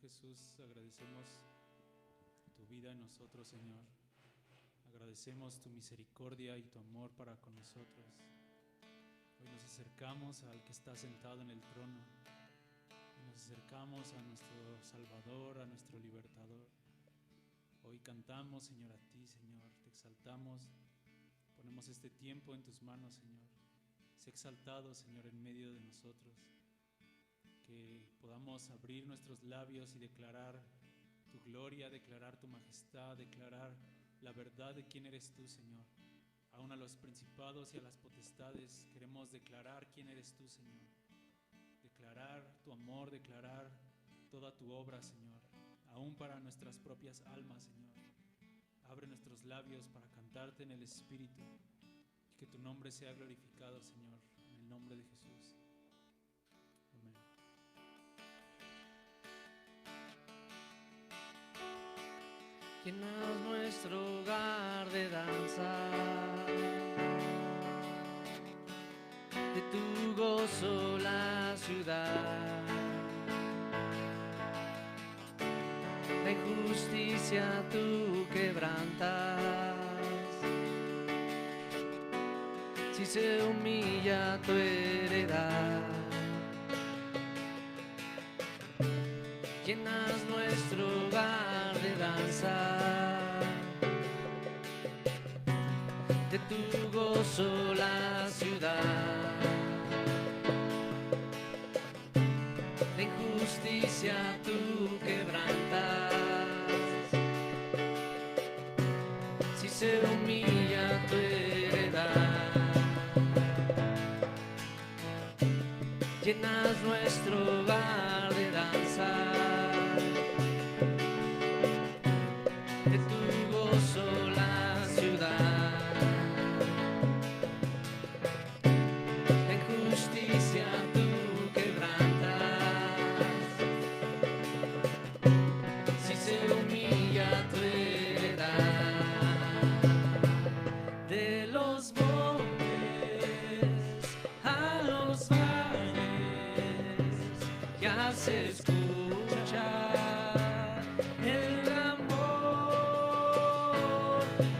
Jesús, agradecemos tu vida en nosotros, Señor. Agradecemos tu misericordia y tu amor para con nosotros. Hoy nos acercamos al que está sentado en el trono y nos acercamos a nuestro Salvador, a nuestro Libertador. Hoy cantamos, Señor, a ti, Señor, te exaltamos, ponemos este tiempo en tus manos, Señor. Sé exaltado, Señor, en medio de nosotros, que podamos abrir nuestros labios y declarar tu gloria, declarar tu majestad, declarar la verdad de quién eres tú, Señor. Aún a los principados y a las potestades queremos declarar quién eres tú, Señor. Declarar tu amor, declarar toda tu obra, Señor. Aún para nuestras propias almas, Señor. Abre nuestros labios para cantarte en el Espíritu y que tu nombre sea glorificado, Señor, en el nombre de Jesús. Amén. Llenas nuestro hogar de danza, de tu gozo la ciudad. La injusticia tú quebrantas, si se humilla tu heredad. Llenas nuestro hogar de danza, de tu gozo la ciudad. La injusticia tú quebrantas, si se humilla tu heredad. Llenas nuestro hogar de danza, de tu gozo la ciudad. La injusticia tú quebrantas, si se humilla tu heredad. De los montes a los valles ya se escucha el clamor.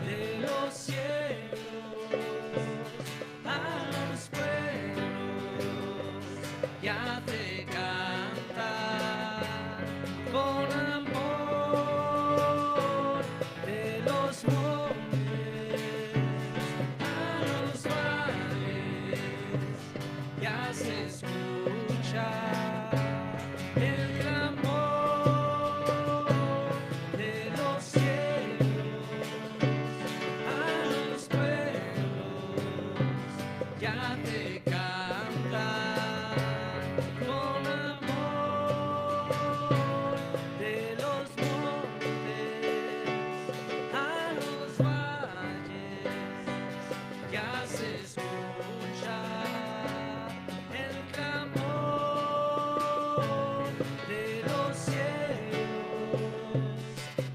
De los cielos a los pueblos ya te cantan con amor. De los montes a los valles ya se escucha el clamor. De los cielos a los pueblos ya te cantan con amor. De los montes a los valles ya se escucha el clamor. De los cielos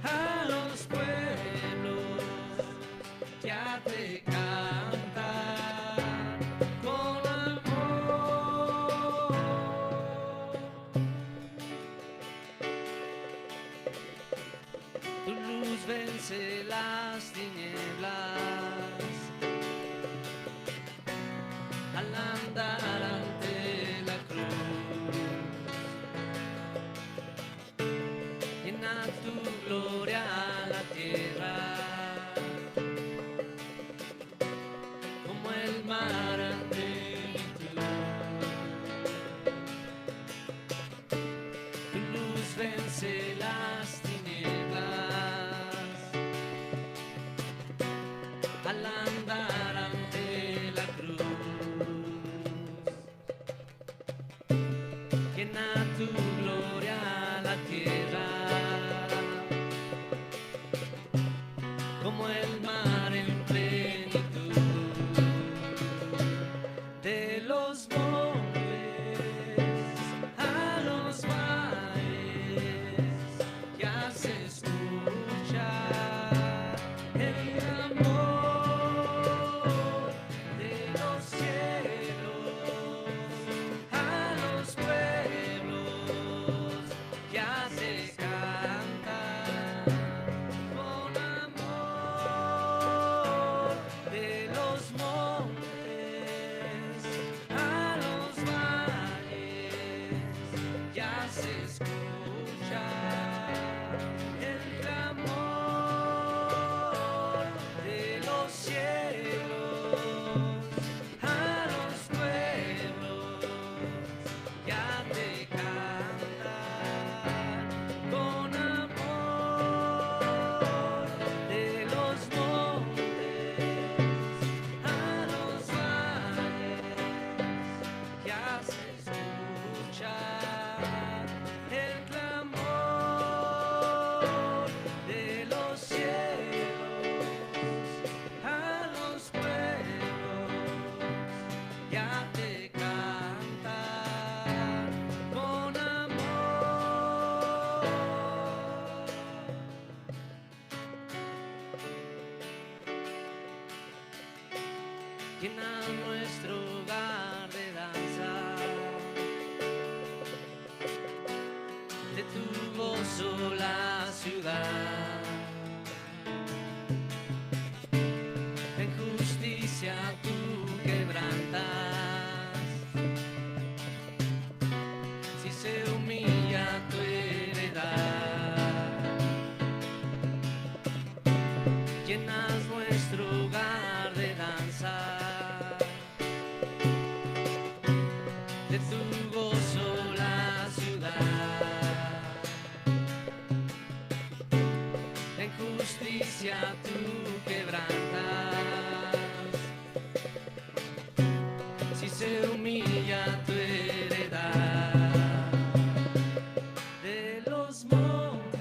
a los pueblos ya te cantan con amor. Tu luz vence las tinieblas al andar ante la cruz. Llena tu gloria la tierra, como el mar ante plenitud. Tu luz vence las tinieblas al andar ante la cruz. Llena tu gloria la tierra, como el mar en plenitud. De los montes a los valles ya se escucha el amor. De los cielos a los pueblos ya se escuchar el clamor de los cielos a los pueblos, ya te cantan con amor. Llena nuestro hogar de danza, de tu gozo la ciudad, en justicia tú quebrantas, si se humilla tu heredad. Llenas nuestro hogar de danza, de tu gozo la ciudad, en justicia tú quebrantas, si se humilla tu heredad. De los montes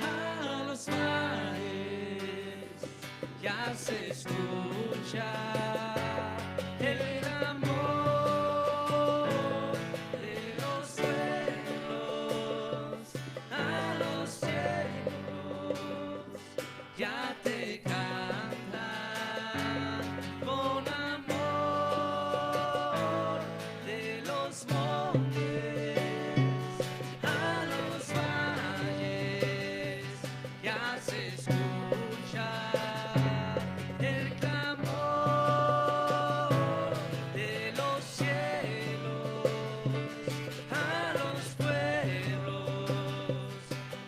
a los mares ya se escucha el amor de los pueblos a los cielos, ya te cantan con amor. De los montes a los valles ya se escucha el clamor de los cielos a los pueblos,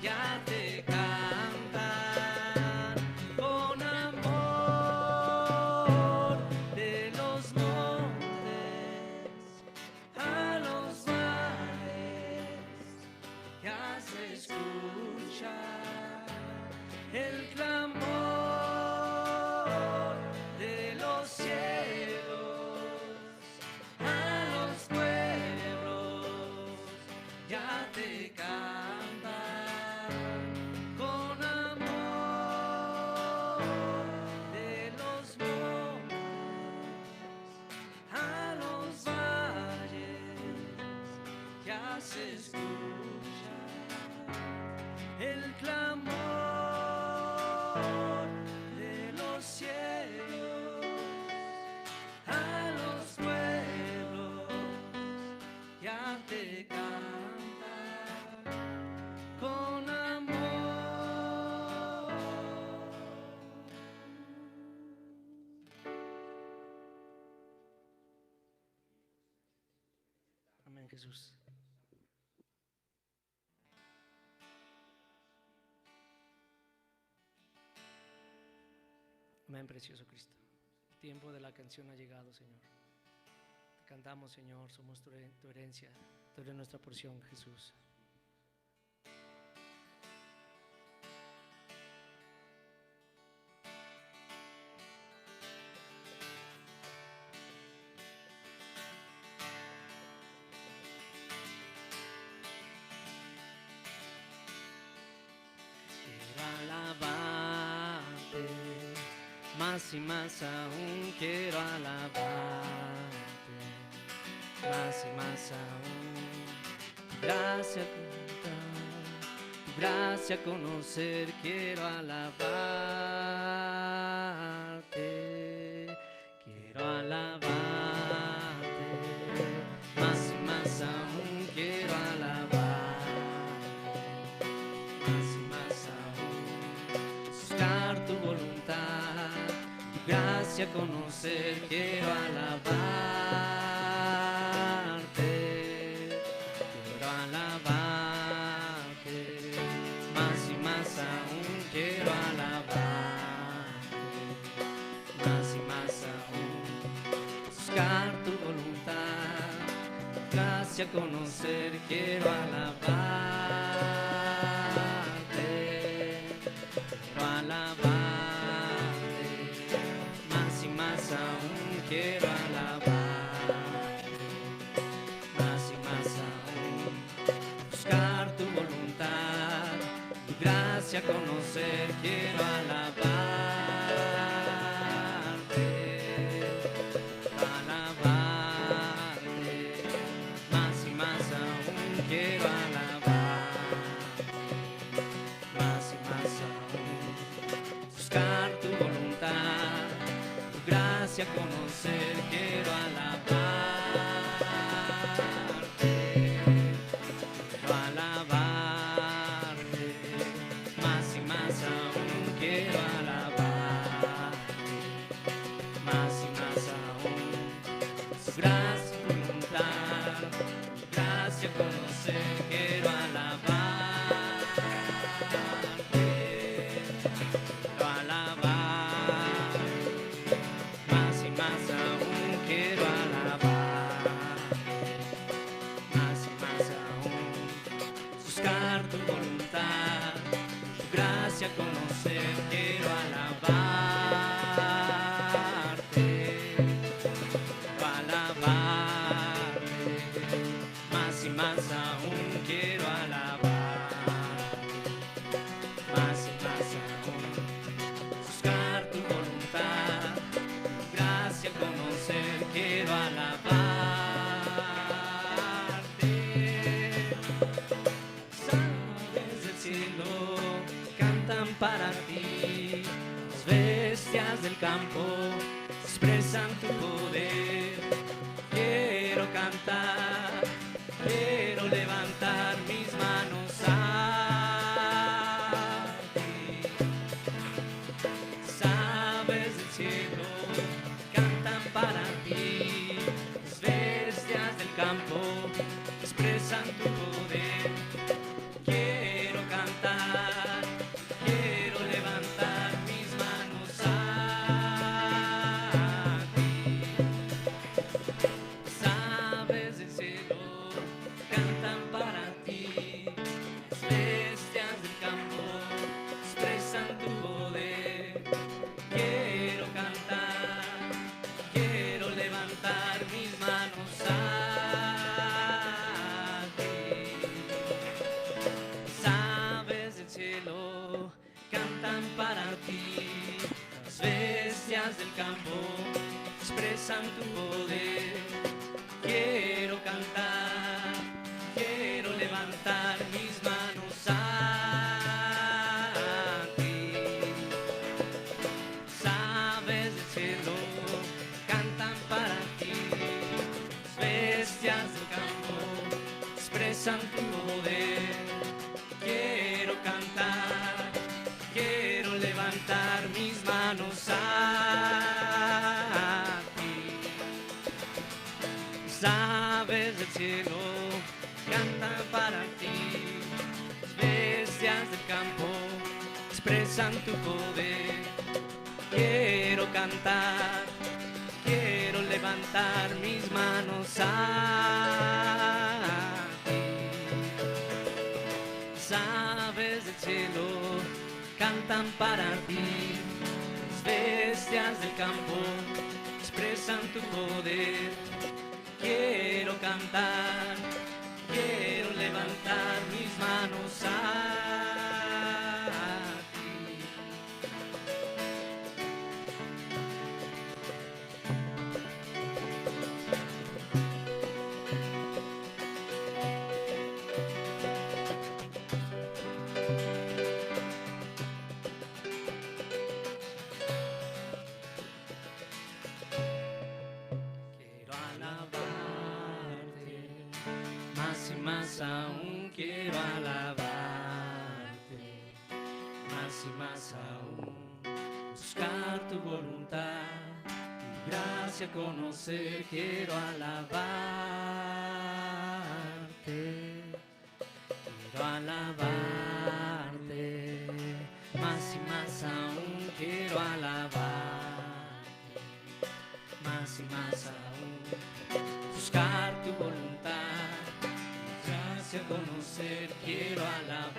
ya te cantan con amor. De los montes a los mares ya se escucha el clamor de los cielos a los pueblos, ya te cantan con amor. De los montes a los valles ya se escucha el clamor de los cielos a los pueblos, ya te cantan con amor. Amén, Jesús. Amén, precioso Cristo. El tiempo de la canción ha llegado, Señor. Te cantamos, Señor, somos tu herencia, tú eres nuestra porción, Jesús. Quiero alabarte, más y más aún quiero alabarte, más y más aún. Tu gracia contar, tu gracia conocer, quiero alabarte, quiero alabarte, más y más aún quiero alabarte, más y más aún. Buscar tu voluntad, tu gracia conocer, quiero alabarte, quiero alabarte, más y más aún quiero alabarte, más y más aún. Buscar tu voluntad, tu gracia conocer, quiero alabarte, quiero alabarte, más y más aún quiero alabarte, más gracia conocer, quiero alabarte, alabarte, más y más aún quiero alabarte, más y más aún, buscar tu voluntad, tu gracia conocer, quiero alabarte. Conocer, quiero alabarte, alabarte, más y más aún quiero alabarte, más y más aún, buscar tu voluntad, tu gracia conocer, quiero alabarte, sabes del cielo para ti, las bestias del campo expresan tu poder. Quiero cantar, quiero levantar mis manos a ti. Sabes del cielo cantan para ti, las bestias del campo expresan tu poder. Quiero cantar, quiero levantar mis manos a ti. Sabes del cielo cantan para ti, las bestias del campo expresan tu poder. Quiero cantar, quiero levantar mis manos a ti. Sabes del cielo cantan para ti, las bestias del campo expresan tu poder. Quiero cantar, quiero levantar mis manos a ti. Sabes del cielo cantan para ti, las bestias del campo expresan tu poder. Quiero cantar, quiero levantar mis manos a ti. Sabes del cielo cantan para ti, las bestias del campo expresan tu poder. Quiero cantar, quiero levantar mis manos a ti. Sabes del cielo cantan para ti, las bestias del campo expresan tu poder. Quiero cantar, quiero levantar mis manos a ti. Más aún quiero alabarte, más y más aún buscar tu voluntad, tu gracia conocer, quiero alabarte, quiero alabarte, más y más aún quiero alabarte, más y más aún buscar tu voluntad, conocer, quiero alabarte,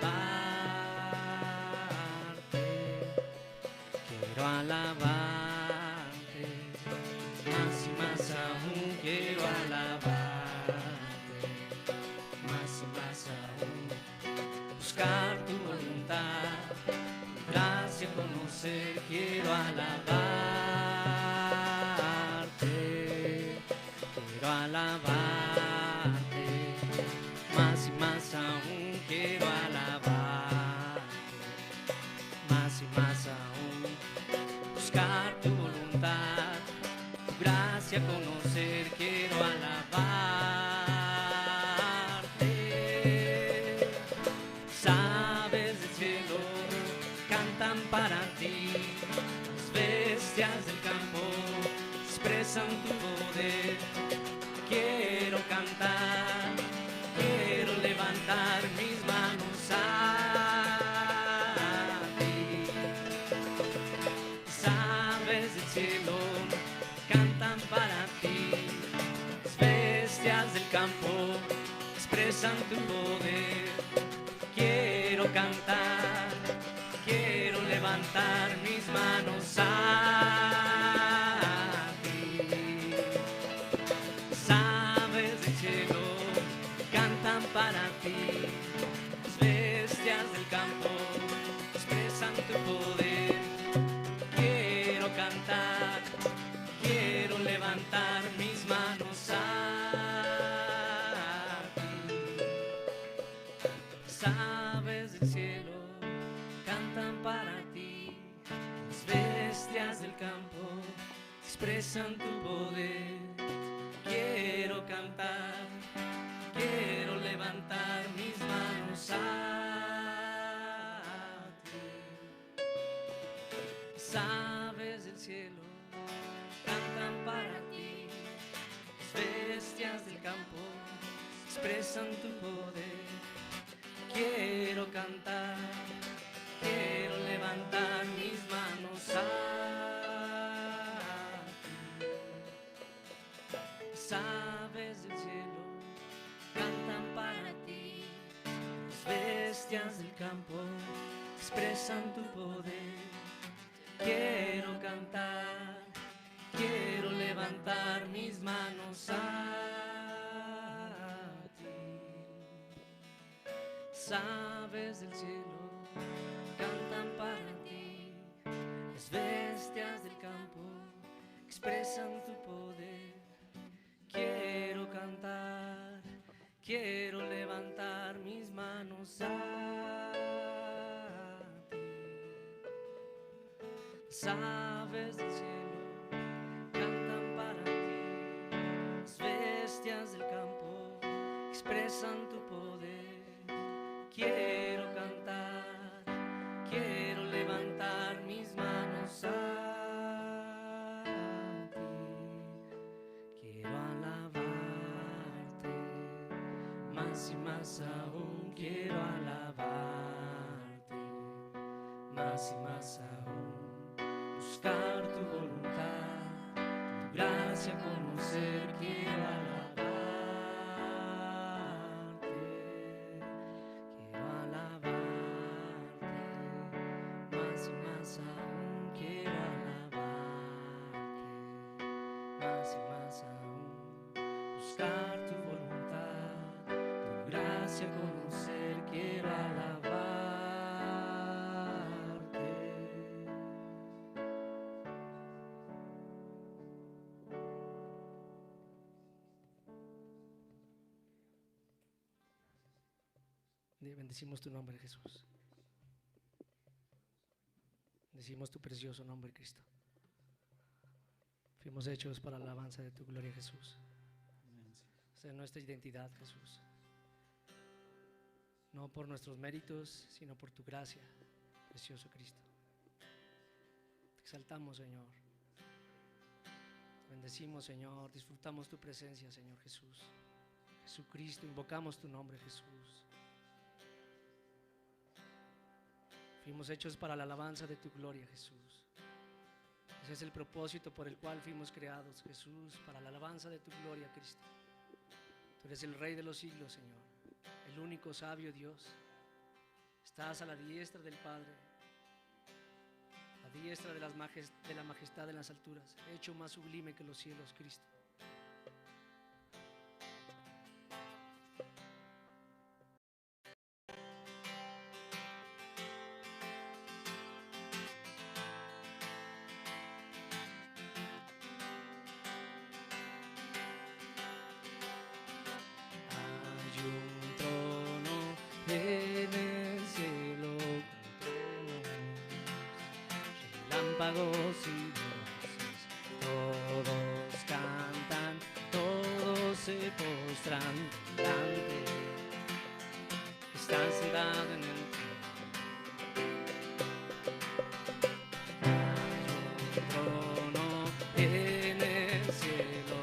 quiero alabarte, más y más aún quiero alabarte, más y más aún buscar tu voluntad, alabarte, más y más aún quiero alabarte, más y más aún buscar tu voluntad, tu gracia conocer, quiero alabarte. Aves del cielo cantan para ti, las bestias del campo expresan tu poder. Quiero cantar, quiero levantar mis manos a ti. Las aves del cielo cantan para ti, las bestias del campo expresan tu poder. Quiero cantar, quiero levantar mis manos a ti. Las aves del cielo cantan para ti, las bestias del campo expresan tu poder. Quiero cantar, quiero levantar mis manos a Las aves del cielo cantan para ti, las bestias del campo expresan tu poder. Quiero cantar, quiero levantar mis manos a ti. Las aves del cielo cantan para ti, las bestias del campo expresan tu poder. Quiero cantar, quiero levantar mis manos a ti. Las aves del cielo cantan para ti, las bestias del campo expresan tu poder. Quiero cantar, quiero levantar mis manos a Las aves del cielo cantan para ti, las bestias del campo expresan tu poder. Quiero cantar, quiero levantar mis manos a ti. Las aves del cielo cantan para ti, las bestias del campo expresan tu poder. Quiero cantar, quiero levantar mis manos a ti. Quiero alabarte, más y más aún quiero alabarte, más y más aún buscar tu voluntad, tu gracia conocer, quiero alabarte. Aún quiero alabarte, más y más aún buscar tu voluntad, tu gracia conocer, quiero alabarte. Bendecimos tu nombre, Jesús. Decimos tu precioso nombre, Cristo. Fuimos hechos para la alabanza de tu gloria, Jesús. Esa es nuestra identidad, Jesús. No por nuestros méritos, sino por tu gracia, precioso Cristo. Te exaltamos, Señor. Te bendecimos, Señor. Disfrutamos tu presencia, Señor Jesús. Jesucristo, invocamos tu nombre, Jesús. Fuimos hechos para la alabanza de tu gloria, Jesús. Ese es el propósito por el cual fuimos creados, Jesús, para la alabanza de tu gloria, Cristo. Tú eres el Rey de los siglos, Señor, el único sabio Dios. Estás a la diestra del Padre, a la diestra de la majestad en las alturas, hecho más sublime que los cielos, Cristo. relámpagos y voces, todos cantan, todos se postran delante, está sentado en el trono en el cielo,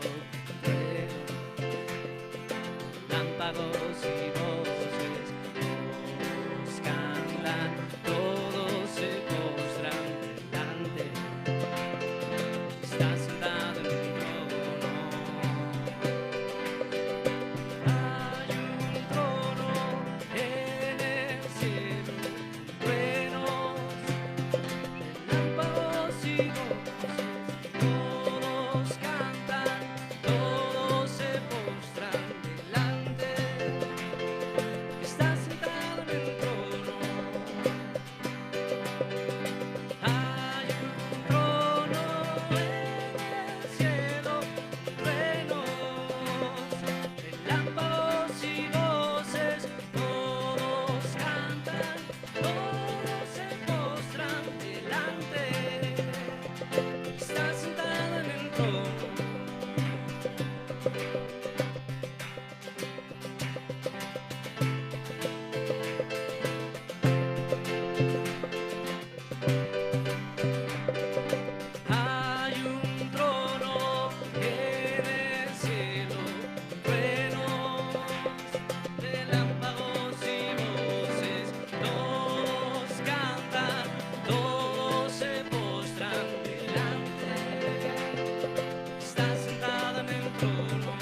relámpagos y voces, todos cantan, todos se postran delante, está sentado en el trono. Hay un trono en el cielo, truenos, relámpagos y voces, todos cantan, todos se postran delante, está sentado en el trono. Hay un trono en el cielo, truenos, relámpagos y voces, todos cantan, todos se postran delante, está sentado en el trono. Hay un trono en el cielo, truenos, relámpagos y voces, todos cantan, todos se postran delante, está sentado en el trono.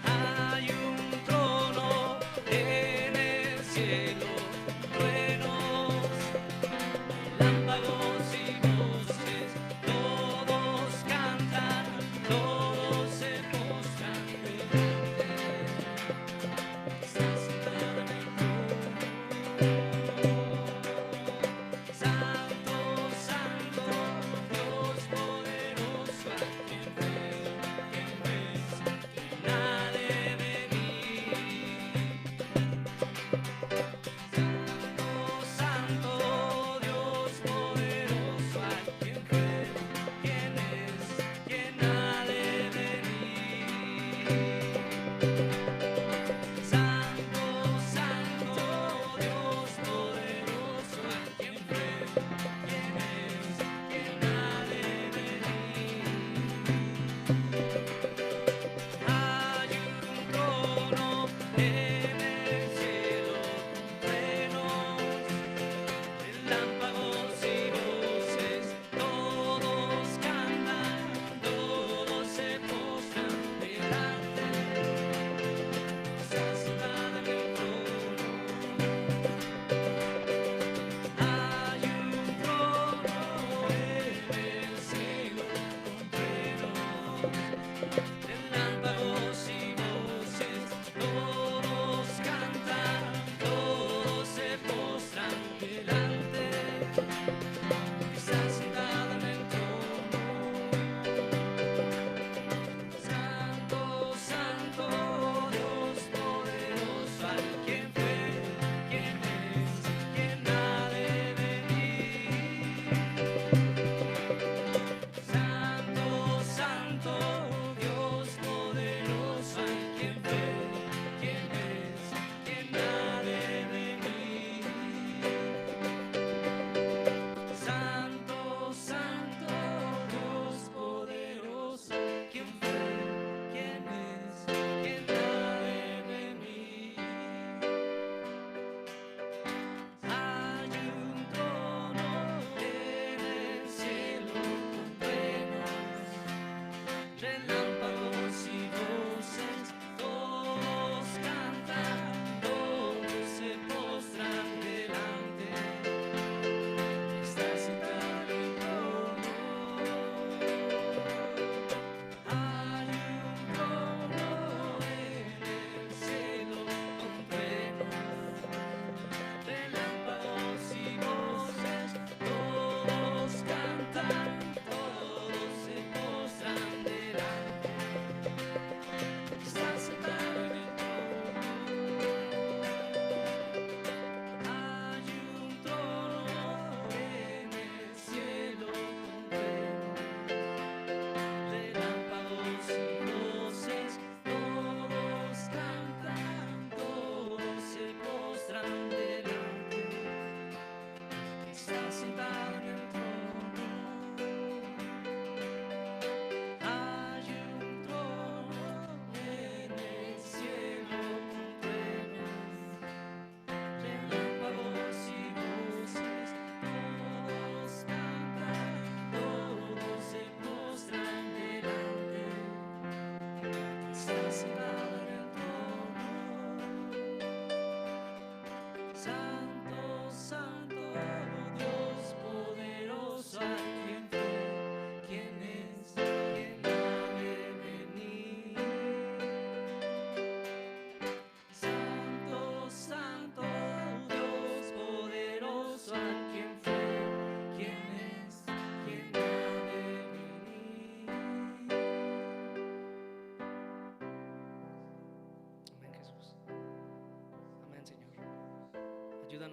Hay un trono en el cielo, truenos, relámpagos y voces, todos cantan, todos se postran delante, está sentado en el trono. Santo, santo, Dios poderoso, a quien ves, quien ha de venir. Santo, Dios poderoso, a quien fue, quien es, quien ha de venir. Santo, santo, Dios poderoso, a quien fue, quien es, quien ha de venir. Hay un trono en el cielo, truenos, relámpagos y voces, todos cantan, todos se postran delante,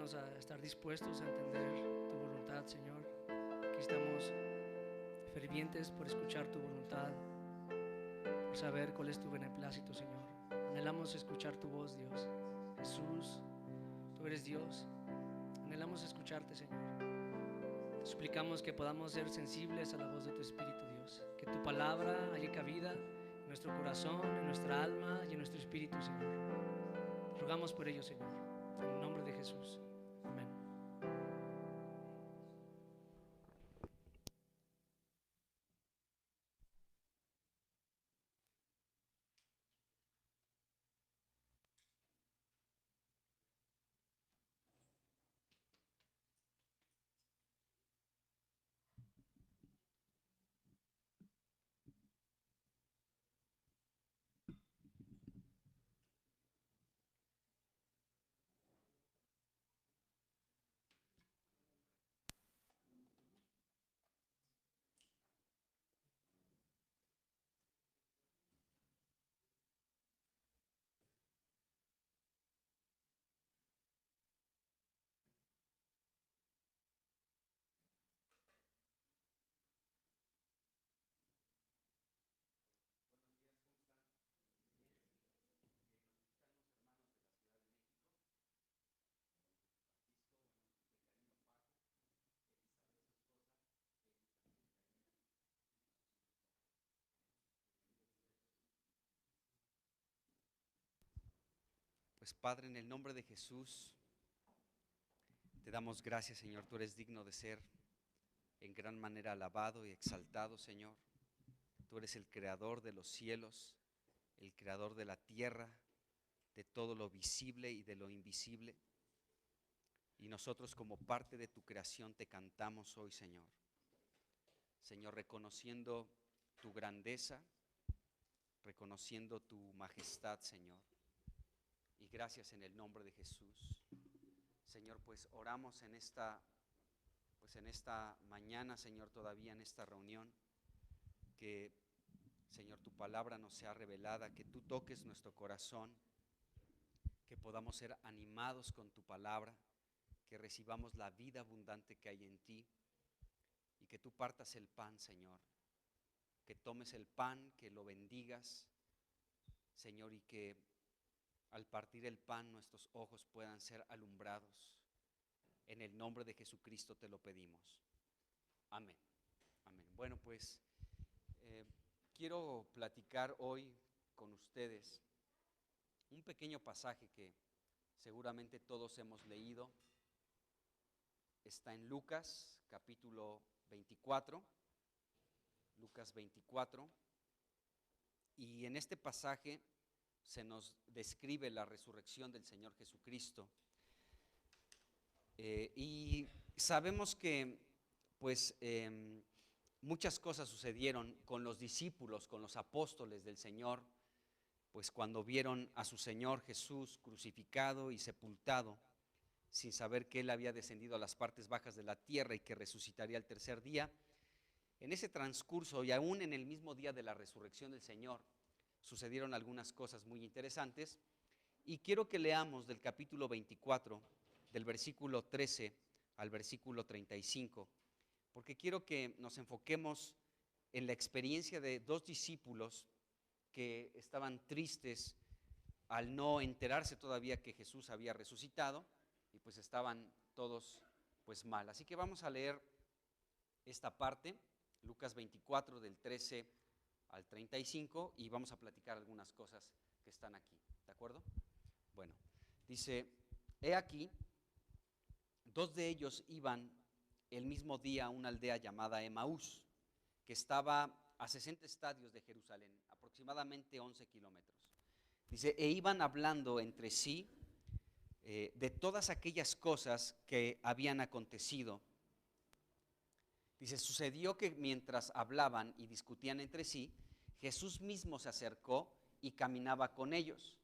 ayúdanos a estar dispuestos a entender tu voluntad, Señor. Aquí estamos fervientes por escuchar tu voluntad, por saber cuál es tu beneplácito, Señor. Anhelamos escuchar tu voz, Dios. Jesús, tú eres Dios. Anhelamos escucharte, Señor. Te suplicamos que podamos ser sensibles a la voz de tu Espíritu, Dios. Que tu palabra haya cabida en nuestro corazón, en nuestra alma y en nuestro espíritu, Señor. Te rogamos por ello, Señor. En el nombre de Jesús. Amén. Pues Padre, en el nombre de Jesús, te damos gracias, Señor. Tú eres digno de ser en gran manera alabado y exaltado, Señor. Tú eres el creador de los cielos, el creador de la tierra, de todo lo visible y de lo invisible. Y nosotros como parte de tu creación te cantamos hoy, Señor. Señor, reconociendo tu grandeza, reconociendo tu majestad, Señor. Y gracias en el nombre de Jesús. Señor, pues oramos en esta mañana, Señor, todavía en esta reunión, que, Señor, tu palabra nos sea revelada, que tú toques nuestro corazón, que podamos ser animados con tu palabra, que recibamos la vida abundante que hay en ti, y que tú partas el pan, Señor, que tomes el pan, que lo bendigas, Señor, y que al partir el pan nuestros ojos puedan ser alumbrados. En el nombre de Jesucristo te lo pedimos. Amén. Amén. Bueno, pues quiero platicar hoy con ustedes un pequeño pasaje que seguramente todos hemos leído. Está en Lucas capítulo 24. Lucas 24. Y en este pasaje se nos describe la resurrección del Señor Jesucristo. Y sabemos que pues muchas cosas sucedieron con los discípulos, con los apóstoles del Señor, pues cuando vieron a su Señor Jesús crucificado y sepultado, sin saber que Él había descendido a las partes bajas de la tierra y que resucitaría al tercer día. En ese transcurso y aún en el mismo día de la resurrección del Señor, sucedieron algunas cosas muy interesantes, y quiero que leamos del capítulo 24, del versículo 13 al versículo 35, porque quiero que nos enfoquemos en la experiencia de dos discípulos que estaban tristes al no enterarse todavía que Jesús había resucitado, y pues estaban todos pues mal. Así que vamos a leer esta parte, Lucas 24 del 13 al 35, y vamos a platicar algunas cosas que están aquí, ¿de acuerdo? Bueno, dice: he aquí, dos de ellos iban el mismo día a una aldea llamada Emaús, que estaba a 60 estadios de Jerusalén, aproximadamente 11 kilómetros. Dice: e iban hablando entre sí de todas aquellas cosas que habían acontecido. Dice: sucedió que mientras hablaban y discutían entre sí, Jesús mismo se acercó y caminaba con ellos.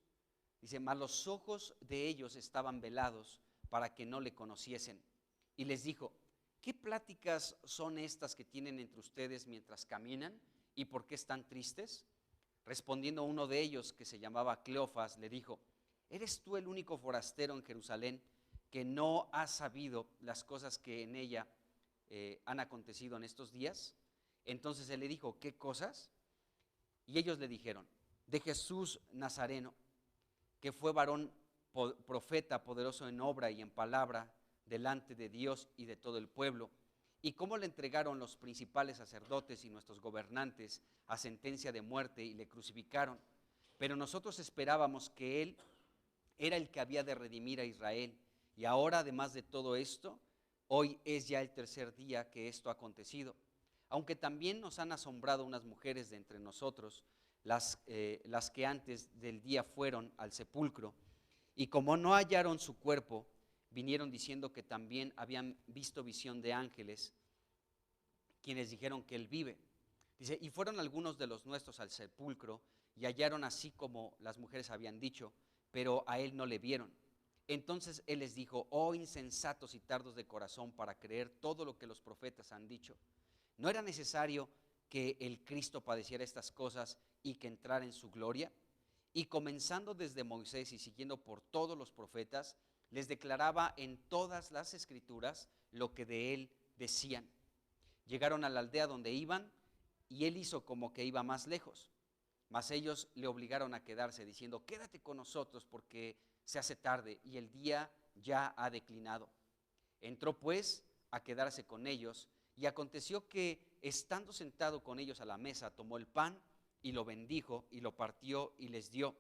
Dice: mas los ojos de ellos estaban velados para que no le conociesen. Y les dijo: ¿qué pláticas son estas que tienen entre ustedes mientras caminan? ¿Y por qué están tristes? Respondiendo uno de ellos, que se llamaba Cleofas, le dijo: ¿eres tú el único forastero en Jerusalén que no has sabido las cosas que en ella han acontecido en estos días? Entonces él le dijo, ¿qué cosas? Y ellos le dijeron, de Jesús Nazareno, que fue varón profeta, poderoso en obra y en palabra, delante de Dios y de todo el pueblo, y cómo le entregaron los principales sacerdotes y nuestros gobernantes a sentencia de muerte y le crucificaron. Pero nosotros esperábamos que él era el que había de redimir a Israel. Y ahora, además de todo esto, hoy es ya el tercer día que esto ha acontecido. Aunque también nos han asombrado unas mujeres de entre nosotros, las que antes del día fueron al sepulcro, y como no hallaron su cuerpo, vinieron diciendo que también habían visto visión de ángeles, quienes dijeron que él vive. Dice, y fueron algunos de los nuestros al sepulcro, y hallaron así como las mujeres habían dicho, pero a él no le vieron. Entonces él les dijo, oh insensatos y tardos de corazón para creer todo lo que los profetas han dicho. ¿No era necesario que el Cristo padeciera estas cosas y que entrara en su gloria? Y comenzando desde Moisés y siguiendo por todos los profetas, les declaraba en todas las escrituras lo que de él decían. Llegaron a la aldea donde iban, y él hizo como que iba más lejos. Mas ellos le obligaron a quedarse, diciendo, quédate con nosotros porque se hace tarde y el día ya ha declinado. Entró pues a quedarse con ellos, y aconteció que, estando sentado con ellos a la mesa, tomó el pan y lo bendijo y lo partió y les dio.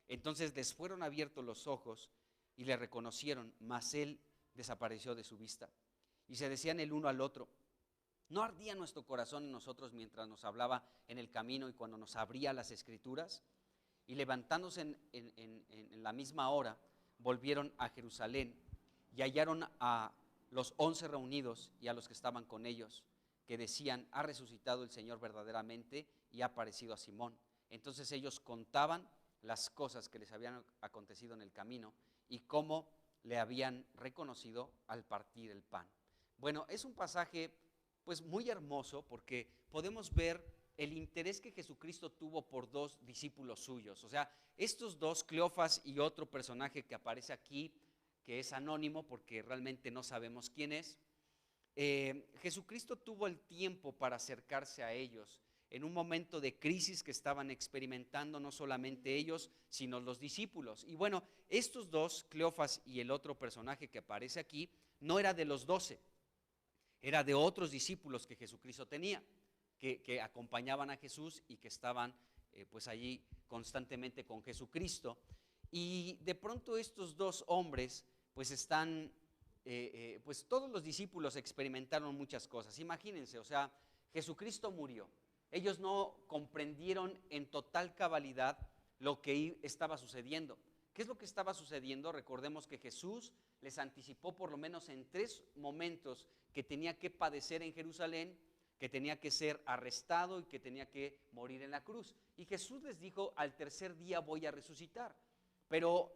Entonces les fueron abiertos los ojos y le reconocieron, mas él desapareció de su vista. Y se decían el uno al otro, ¿no ardía nuestro corazón en nosotros mientras nos hablaba en el camino y cuando nos abría las escrituras? Y levantándose en la misma hora, volvieron a Jerusalén y hallaron a los 11 reunidos y a los que estaban con ellos, que decían, ha resucitado el Señor verdaderamente y ha aparecido a Simón. Entonces ellos contaban las cosas que les habían acontecido en el camino y cómo le habían reconocido al partir el pan. Bueno, es un pasaje pues muy hermoso porque podemos ver el interés que Jesucristo tuvo por dos discípulos suyos. O sea, estos dos, Cleofas y otro personaje que aparece aquí, que es anónimo porque realmente no sabemos quién es. Jesucristo tuvo el tiempo para acercarse a ellos en un momento de crisis que estaban experimentando no solamente ellos, sino los discípulos. Y bueno, estos dos, Cleofas y el otro personaje que aparece aquí, no era de los 12, era de otros discípulos que Jesucristo tenía, que acompañaban a Jesús y que estaban pues allí constantemente con Jesucristo. Y de pronto estos dos hombres pues están, pues todos los discípulos experimentaron muchas cosas. Imagínense, o sea, Jesucristo murió. Ellos no comprendieron en total cabalidad lo que estaba sucediendo. ¿Qué es lo que estaba sucediendo? Recordemos que Jesús les anticipó por lo menos en 3 momentos que tenía que padecer en Jerusalén, que tenía que ser arrestado y que tenía que morir en la cruz. Y Jesús les dijo, al tercer día voy a resucitar. Pero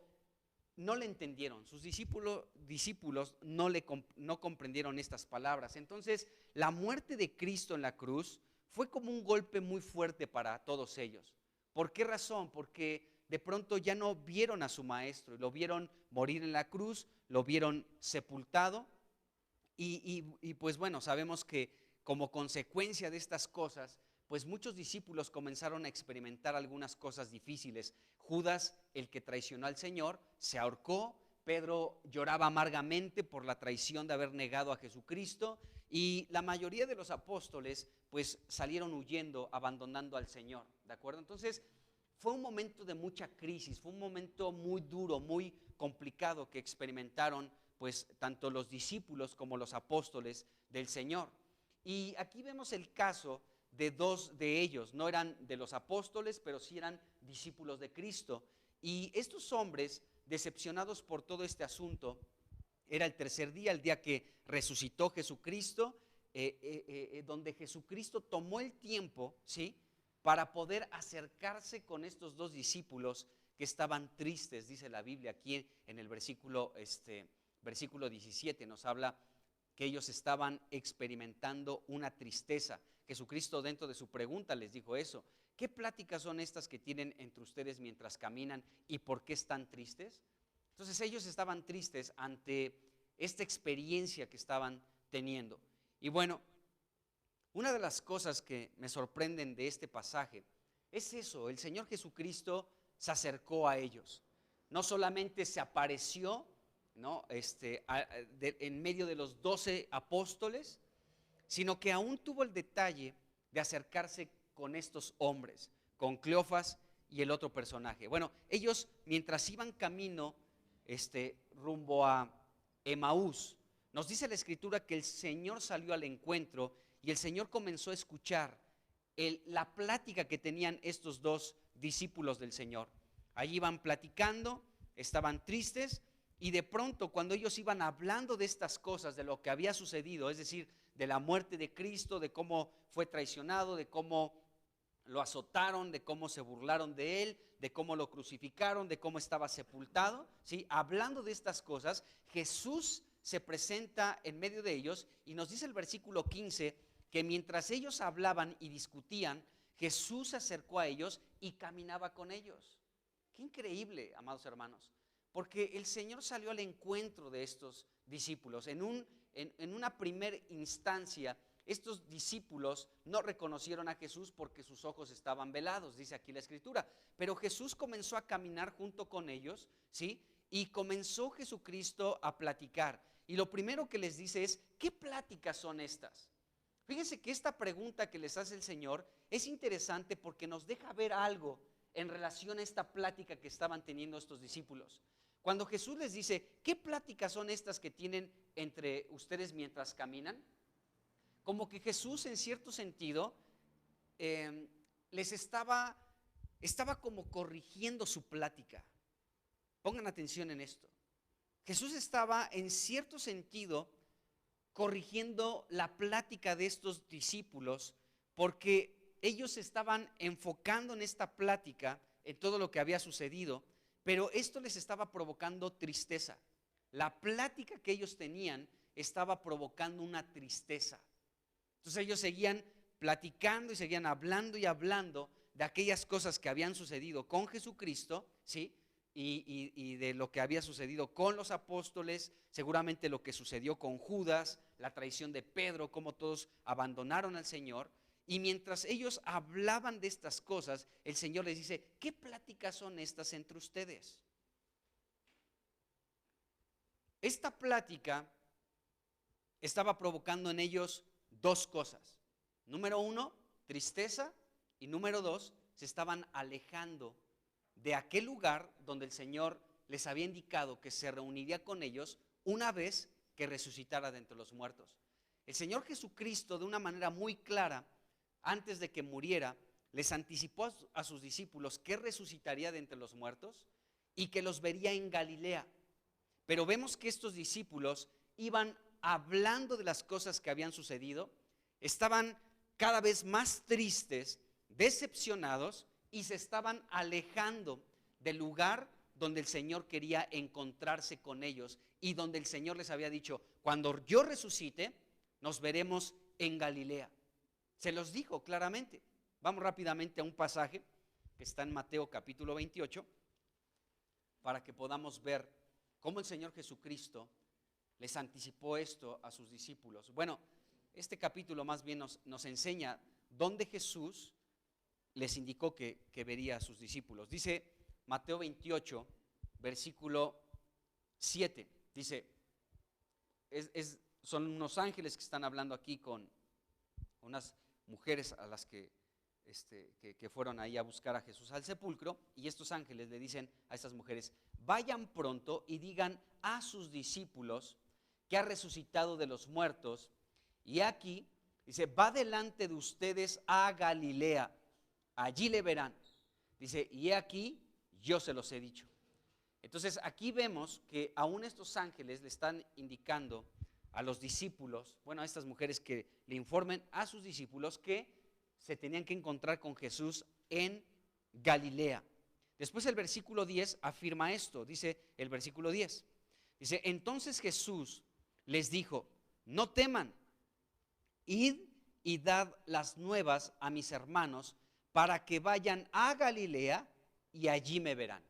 no le entendieron, sus discípulos no comprendieron estas palabras. Entonces, la muerte de Cristo en la cruz fue como un golpe muy fuerte para todos ellos. ¿Por qué razón? Porque de pronto ya no vieron a su maestro, lo vieron morir en la cruz, lo vieron sepultado y pues bueno, sabemos que como consecuencia de estas cosas, pues muchos discípulos comenzaron a experimentar algunas cosas difíciles. Judas, el que traicionó al Señor, se ahorcó. Pedro lloraba amargamente por la traición de haber negado a Jesucristo, y la mayoría de los apóstoles pues salieron huyendo, abandonando al Señor, ¿de acuerdo? Entonces fue un momento de mucha crisis, fue un momento muy duro, muy complicado que experimentaron pues tanto los discípulos como los apóstoles del Señor. Y aquí vemos el caso de 2 de ellos, no eran de los apóstoles, pero sí eran discípulos de Cristo. Y estos hombres, decepcionados por todo este asunto, era el tercer día, el día que resucitó Jesucristo, donde Jesucristo tomó el tiempo, ¿sí?, para poder acercarse con estos 2 discípulos que estaban tristes. Dice la Biblia aquí en el versículo 17, nos habla que ellos estaban experimentando una tristeza. Jesucristo, dentro de su pregunta, les dijo eso. ¿Qué pláticas son estas que tienen entre ustedes mientras caminan y por qué están tristes? Entonces ellos estaban tristes ante esta experiencia que estaban teniendo. Y bueno, una de las cosas que me sorprenden de este pasaje es eso: el Señor Jesucristo se acercó a ellos. No solamente se apareció, ¿no? En medio de los 12 apóstoles, sino que aún tuvo el detalle de acercarse con estos hombres, con Cleofas y el otro personaje. Bueno, ellos mientras iban camino rumbo a Emaús, nos dice la Escritura que el Señor salió al encuentro y el Señor comenzó a escuchar la plática que tenían estos dos discípulos del Señor. Allí iban platicando, estaban tristes, y de pronto cuando ellos iban hablando de estas cosas, de lo que había sucedido, es decir, de la muerte de Cristo, de cómo fue traicionado, de cómo lo azotaron, de cómo se burlaron de él, de cómo lo crucificaron, de cómo estaba sepultado, ¿sí? Hablando de estas cosas, Jesús se presenta en medio de ellos y nos dice el versículo 15 que mientras ellos hablaban y discutían, Jesús se acercó a ellos y caminaba con ellos. Qué increíble, amados hermanos, porque el Señor salió al encuentro de estos discípulos. En una primera instancia, estos discípulos no reconocieron a Jesús porque sus ojos estaban velados, dice aquí la Escritura. Pero Jesús comenzó a caminar junto con ellos, ¿sí? Y comenzó Jesucristo a platicar. Y lo primero que les dice es: ¿qué pláticas son estas? Fíjense que esta pregunta que les hace el Señor es interesante porque nos deja ver algo en relación a esta plática que estaban teniendo estos discípulos. Cuando Jesús les dice: ¿qué pláticas son estas que tienen entre ustedes mientras caminan? Como que Jesús, en cierto sentido, les estaba como corrigiendo su plática. Pongan atención en esto. Jesús estaba, en cierto sentido, corrigiendo la plática de estos discípulos, porque ellos estaban enfocando en esta plática, en todo lo que había sucedido, pero esto les estaba provocando tristeza. La plática que ellos tenían estaba provocando una tristeza. Entonces ellos seguían platicando y seguían hablando y hablando de aquellas cosas que habían sucedido con Jesucristo, ¿sí? Y de lo que había sucedido con los apóstoles, seguramente lo que sucedió con Judas, la traición de Pedro, cómo todos abandonaron al Señor. Y mientras ellos hablaban de estas cosas, el Señor les dice: ¿qué pláticas son estas entre ustedes? Esta plática estaba provocando en ellos dos cosas. Número uno, tristeza, y número dos, se estaban alejando de aquel lugar donde el Señor les había indicado que se reuniría con ellos una vez que resucitara de entre los muertos. El Señor Jesucristo, de una manera muy clara, antes de que muriera, les anticipó a sus discípulos que resucitaría de entre los muertos y que los vería en Galilea. Pero vemos que estos discípulos iban hablando de las cosas que habían sucedido, estaban cada vez más tristes, decepcionados, y se estaban alejando del lugar donde el Señor quería encontrarse con ellos y donde el Señor les había dicho: cuando yo resucite, nos veremos en Galilea. Se los dijo claramente. Vamos rápidamente a un pasaje que está en Mateo capítulo 28 para que podamos ver cómo el Señor Jesucristo les anticipó esto a sus discípulos. Bueno, este capítulo más bien nos enseña dónde Jesús les indicó que vería a sus discípulos. Dice Mateo 28, versículo 7. Dice, son unos ángeles que están hablando aquí con unas mujeres a las que fueron ahí a buscar a Jesús al sepulcro, y estos ángeles le dicen a estas mujeres: vayan pronto y digan a sus discípulos que ha resucitado de los muertos, y aquí, dice, va delante de ustedes a Galilea, allí le verán. Dice, y aquí yo se los he dicho. Entonces aquí vemos que aún estos ángeles le están indicando a los discípulos, bueno, a estas mujeres, que le informen a sus discípulos que se tenían que encontrar con Jesús en Galilea. Después el versículo 10 afirma esto, dice el versículo 10. Dice, entonces Jesús les dijo: no teman, id y dad las nuevas a mis hermanos para que vayan a Galilea y allí me verán.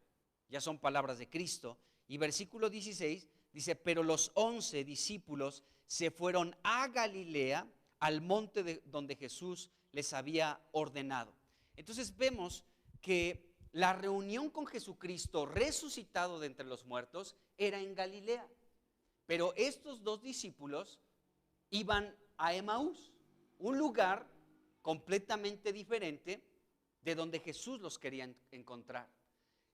Ya son palabras de Cristo. Y versículo 16 dice, pero los 11 discípulos se fueron a Galilea, al monte donde Jesús les había ordenado. Entonces vemos que la reunión con Jesucristo resucitado de entre los muertos era en Galilea. Pero estos dos discípulos iban a Emaús, un lugar completamente diferente de donde Jesús los quería encontrar.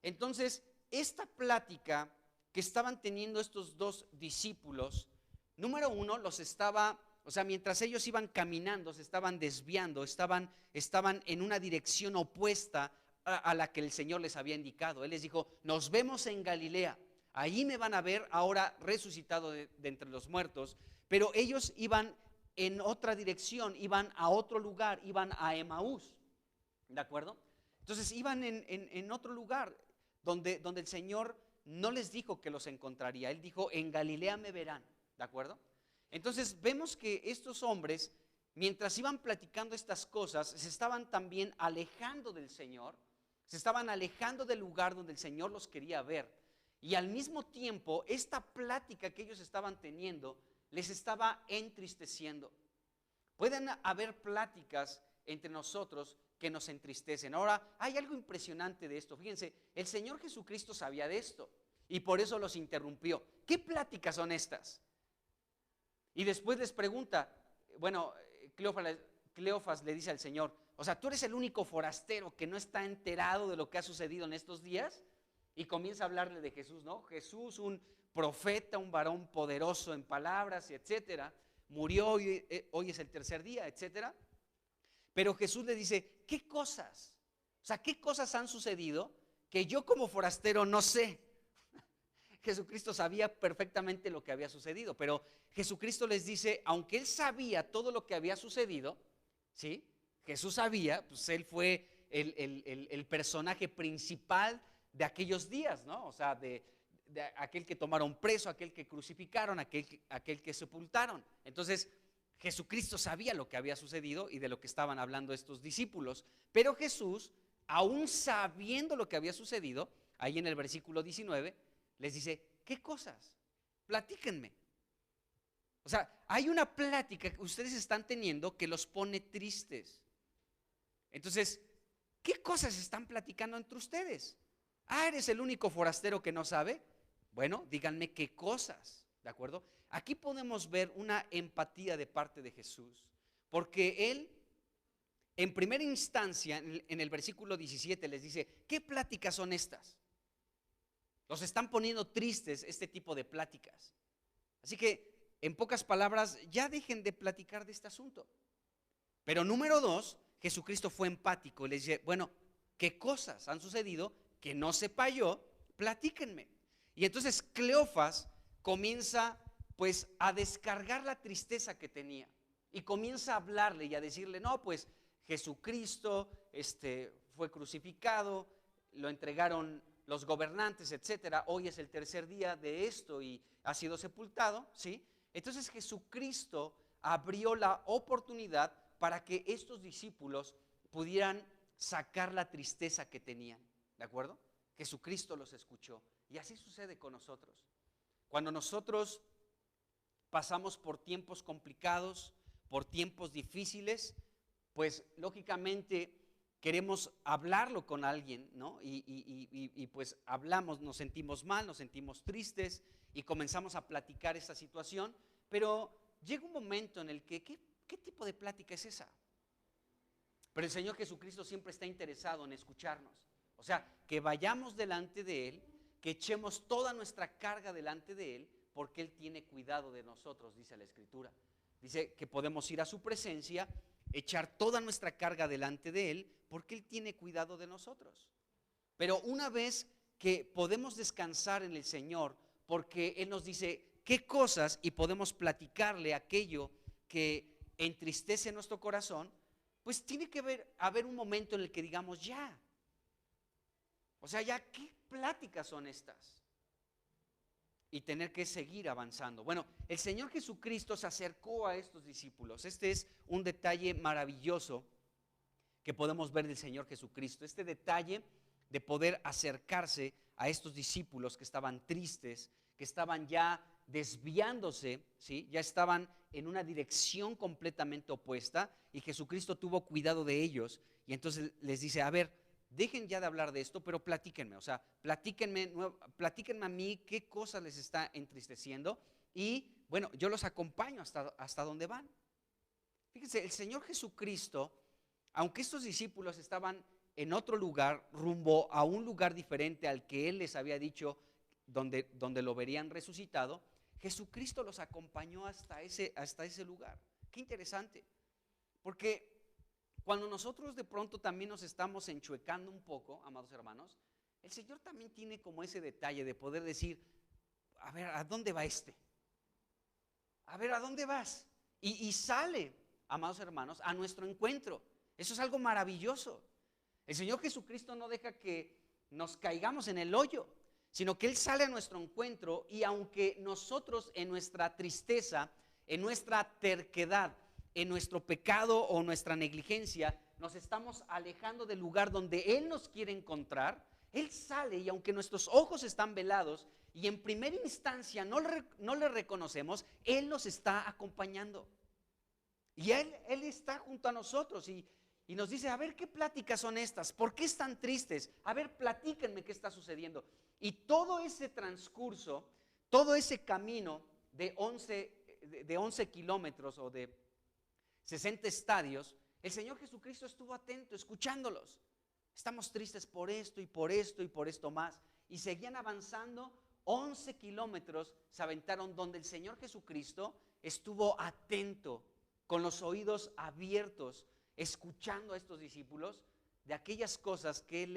Entonces, esta plática que estaban teniendo estos dos discípulos, número uno, mientras ellos iban caminando, se estaban desviando, estaban en una dirección opuesta a la que el Señor les había indicado. Él les dijo, nos vemos en Galilea, allí me van a ver ahora resucitado de entre los muertos, pero ellos iban en otra dirección, iban a otro lugar, iban a Emaús, ¿de acuerdo? Entonces iban en otro lugar donde el Señor no les dijo que los encontraría. Él dijo, en Galilea me verán, ¿de acuerdo? Entonces vemos que estos hombres, mientras iban platicando estas cosas, se estaban también alejando del Señor, se estaban alejando del lugar donde el Señor los quería ver. Y al mismo tiempo, esta plática que ellos estaban teniendo les estaba entristeciendo. Pueden haber pláticas entre nosotros que nos entristecen. Ahora, hay algo impresionante de esto. Fíjense, el Señor Jesucristo sabía de esto y por eso los interrumpió. ¿Qué pláticas son estas? Y después les pregunta, bueno, Cleofas le dice al Señor, o sea, ¿tú eres el único forastero que no está enterado de lo que ha sucedido en estos días? Y comienza a hablarle de Jesús, ¿no? Jesús, un profeta, un varón poderoso en palabras, etcétera, murió y hoy es el tercer día, etcétera. Pero Jesús le dice, ¿qué cosas? O sea, ¿qué cosas han sucedido que yo como forastero no sé? Jesucristo sabía perfectamente lo que había sucedido, pero Jesucristo les dice, aunque él sabía todo lo que había sucedido, ¿sí? Jesús sabía, pues él fue el personaje principal de aquellos días, ¿no? O sea, de aquel que tomaron preso, aquel que crucificaron, aquel que sepultaron. Entonces, Jesucristo sabía lo que había sucedido y de lo que estaban hablando estos discípulos, pero Jesús, aún sabiendo lo que había sucedido, ahí en el versículo 19, les dice, ¿qué cosas? Platíquenme. O sea, hay una plática que ustedes están teniendo que los pone tristes. Entonces, ¿qué cosas están platicando entre ustedes? ¿Eres el único forastero que no sabe? Bueno, díganme qué cosas, ¿de acuerdo? Aquí podemos ver una empatía de parte de Jesús, porque Él, en primera instancia, en el versículo 17 les dice, ¿qué pláticas son estas? Los están poniendo tristes este tipo de pláticas. Así que, en pocas palabras, ya dejen de platicar de este asunto. Pero número dos, Jesucristo fue empático, les dice, bueno, ¿qué cosas han sucedido que no sepa yo? Platíquenme. Y entonces Cleofas comienza pues a descargar la tristeza que tenía y comienza a hablarle y a decirle, no, pues Jesucristo fue crucificado, lo entregaron los gobernantes, etcétera, hoy es el tercer día de esto y ha sido sepultado, ¿sí? Entonces Jesucristo abrió la oportunidad para que estos discípulos pudieran sacar la tristeza que tenían, ¿de acuerdo? Jesucristo los escuchó y así sucede con nosotros. Cuando nosotros pasamos por tiempos complicados, por tiempos difíciles, pues lógicamente queremos hablarlo con alguien, ¿no? Y pues hablamos, nos sentimos mal, nos sentimos tristes y comenzamos a platicar esta situación, pero llega un momento en el que, ¿qué tipo de plática es esa? Pero el Señor Jesucristo siempre está interesado en escucharnos. O sea, que vayamos delante de Él, que echemos toda nuestra carga delante de Él, porque Él tiene cuidado de nosotros, dice la Escritura. Dice que podemos ir a su presencia, echar toda nuestra carga delante de Él, porque Él tiene cuidado de nosotros. Pero una vez que podemos descansar en el Señor, porque Él nos dice qué cosas y podemos platicarle aquello que entristece nuestro corazón, pues tiene que haber un momento en el que digamos ya. O sea, ya, ¿qué pláticas son estas? Y tener que seguir avanzando. Bueno, el Señor Jesucristo se acercó a estos discípulos. Este es un detalle maravilloso que podemos ver del Señor Jesucristo. Este detalle de poder acercarse a estos discípulos que estaban tristes, que estaban ya desviándose, ¿sí? Ya estaban en una dirección completamente opuesta, y Jesucristo tuvo cuidado de ellos, y entonces les dice, a ver, dejen ya de hablar de esto, pero platíquenme, o sea, platíquenme a mí qué cosas les está entristeciendo, y bueno, yo los acompaño hasta donde van. Fíjense, el Señor Jesucristo, aunque estos discípulos estaban en otro lugar, rumbo a un lugar diferente al que Él les había dicho, donde lo verían resucitado, Jesucristo los acompañó hasta ese lugar. Qué interesante, porque cuando nosotros de pronto también nos estamos enchuecando un poco, amados hermanos, el Señor también tiene como ese detalle de poder decir, a ver, ¿a dónde va este? A ver, ¿a dónde vas? Y sale, amados hermanos, a nuestro encuentro. Eso es algo maravilloso. El Señor Jesucristo no deja que nos caigamos en el hoyo, sino que Él sale a nuestro encuentro, y aunque nosotros en nuestra tristeza, en nuestra terquedad, en nuestro pecado o nuestra negligencia, nos estamos alejando del lugar donde Él nos quiere encontrar, Él sale, y aunque nuestros ojos están velados y en primera instancia no le reconocemos, Él nos está acompañando. Y Él está junto a nosotros y nos dice, a ver, ¿qué pláticas son estas? ¿Por qué están tristes? A ver, platíquenme qué está sucediendo. Y todo ese transcurso, todo ese camino de 11 kilómetros o de 60 estadios, el Señor Jesucristo estuvo atento, escuchándolos. Estamos tristes por esto y por esto y por esto más. Y seguían avanzando. 11 kilómetros se aventaron, donde el Señor Jesucristo estuvo atento, con los oídos abiertos, escuchando a estos discípulos de aquellas cosas que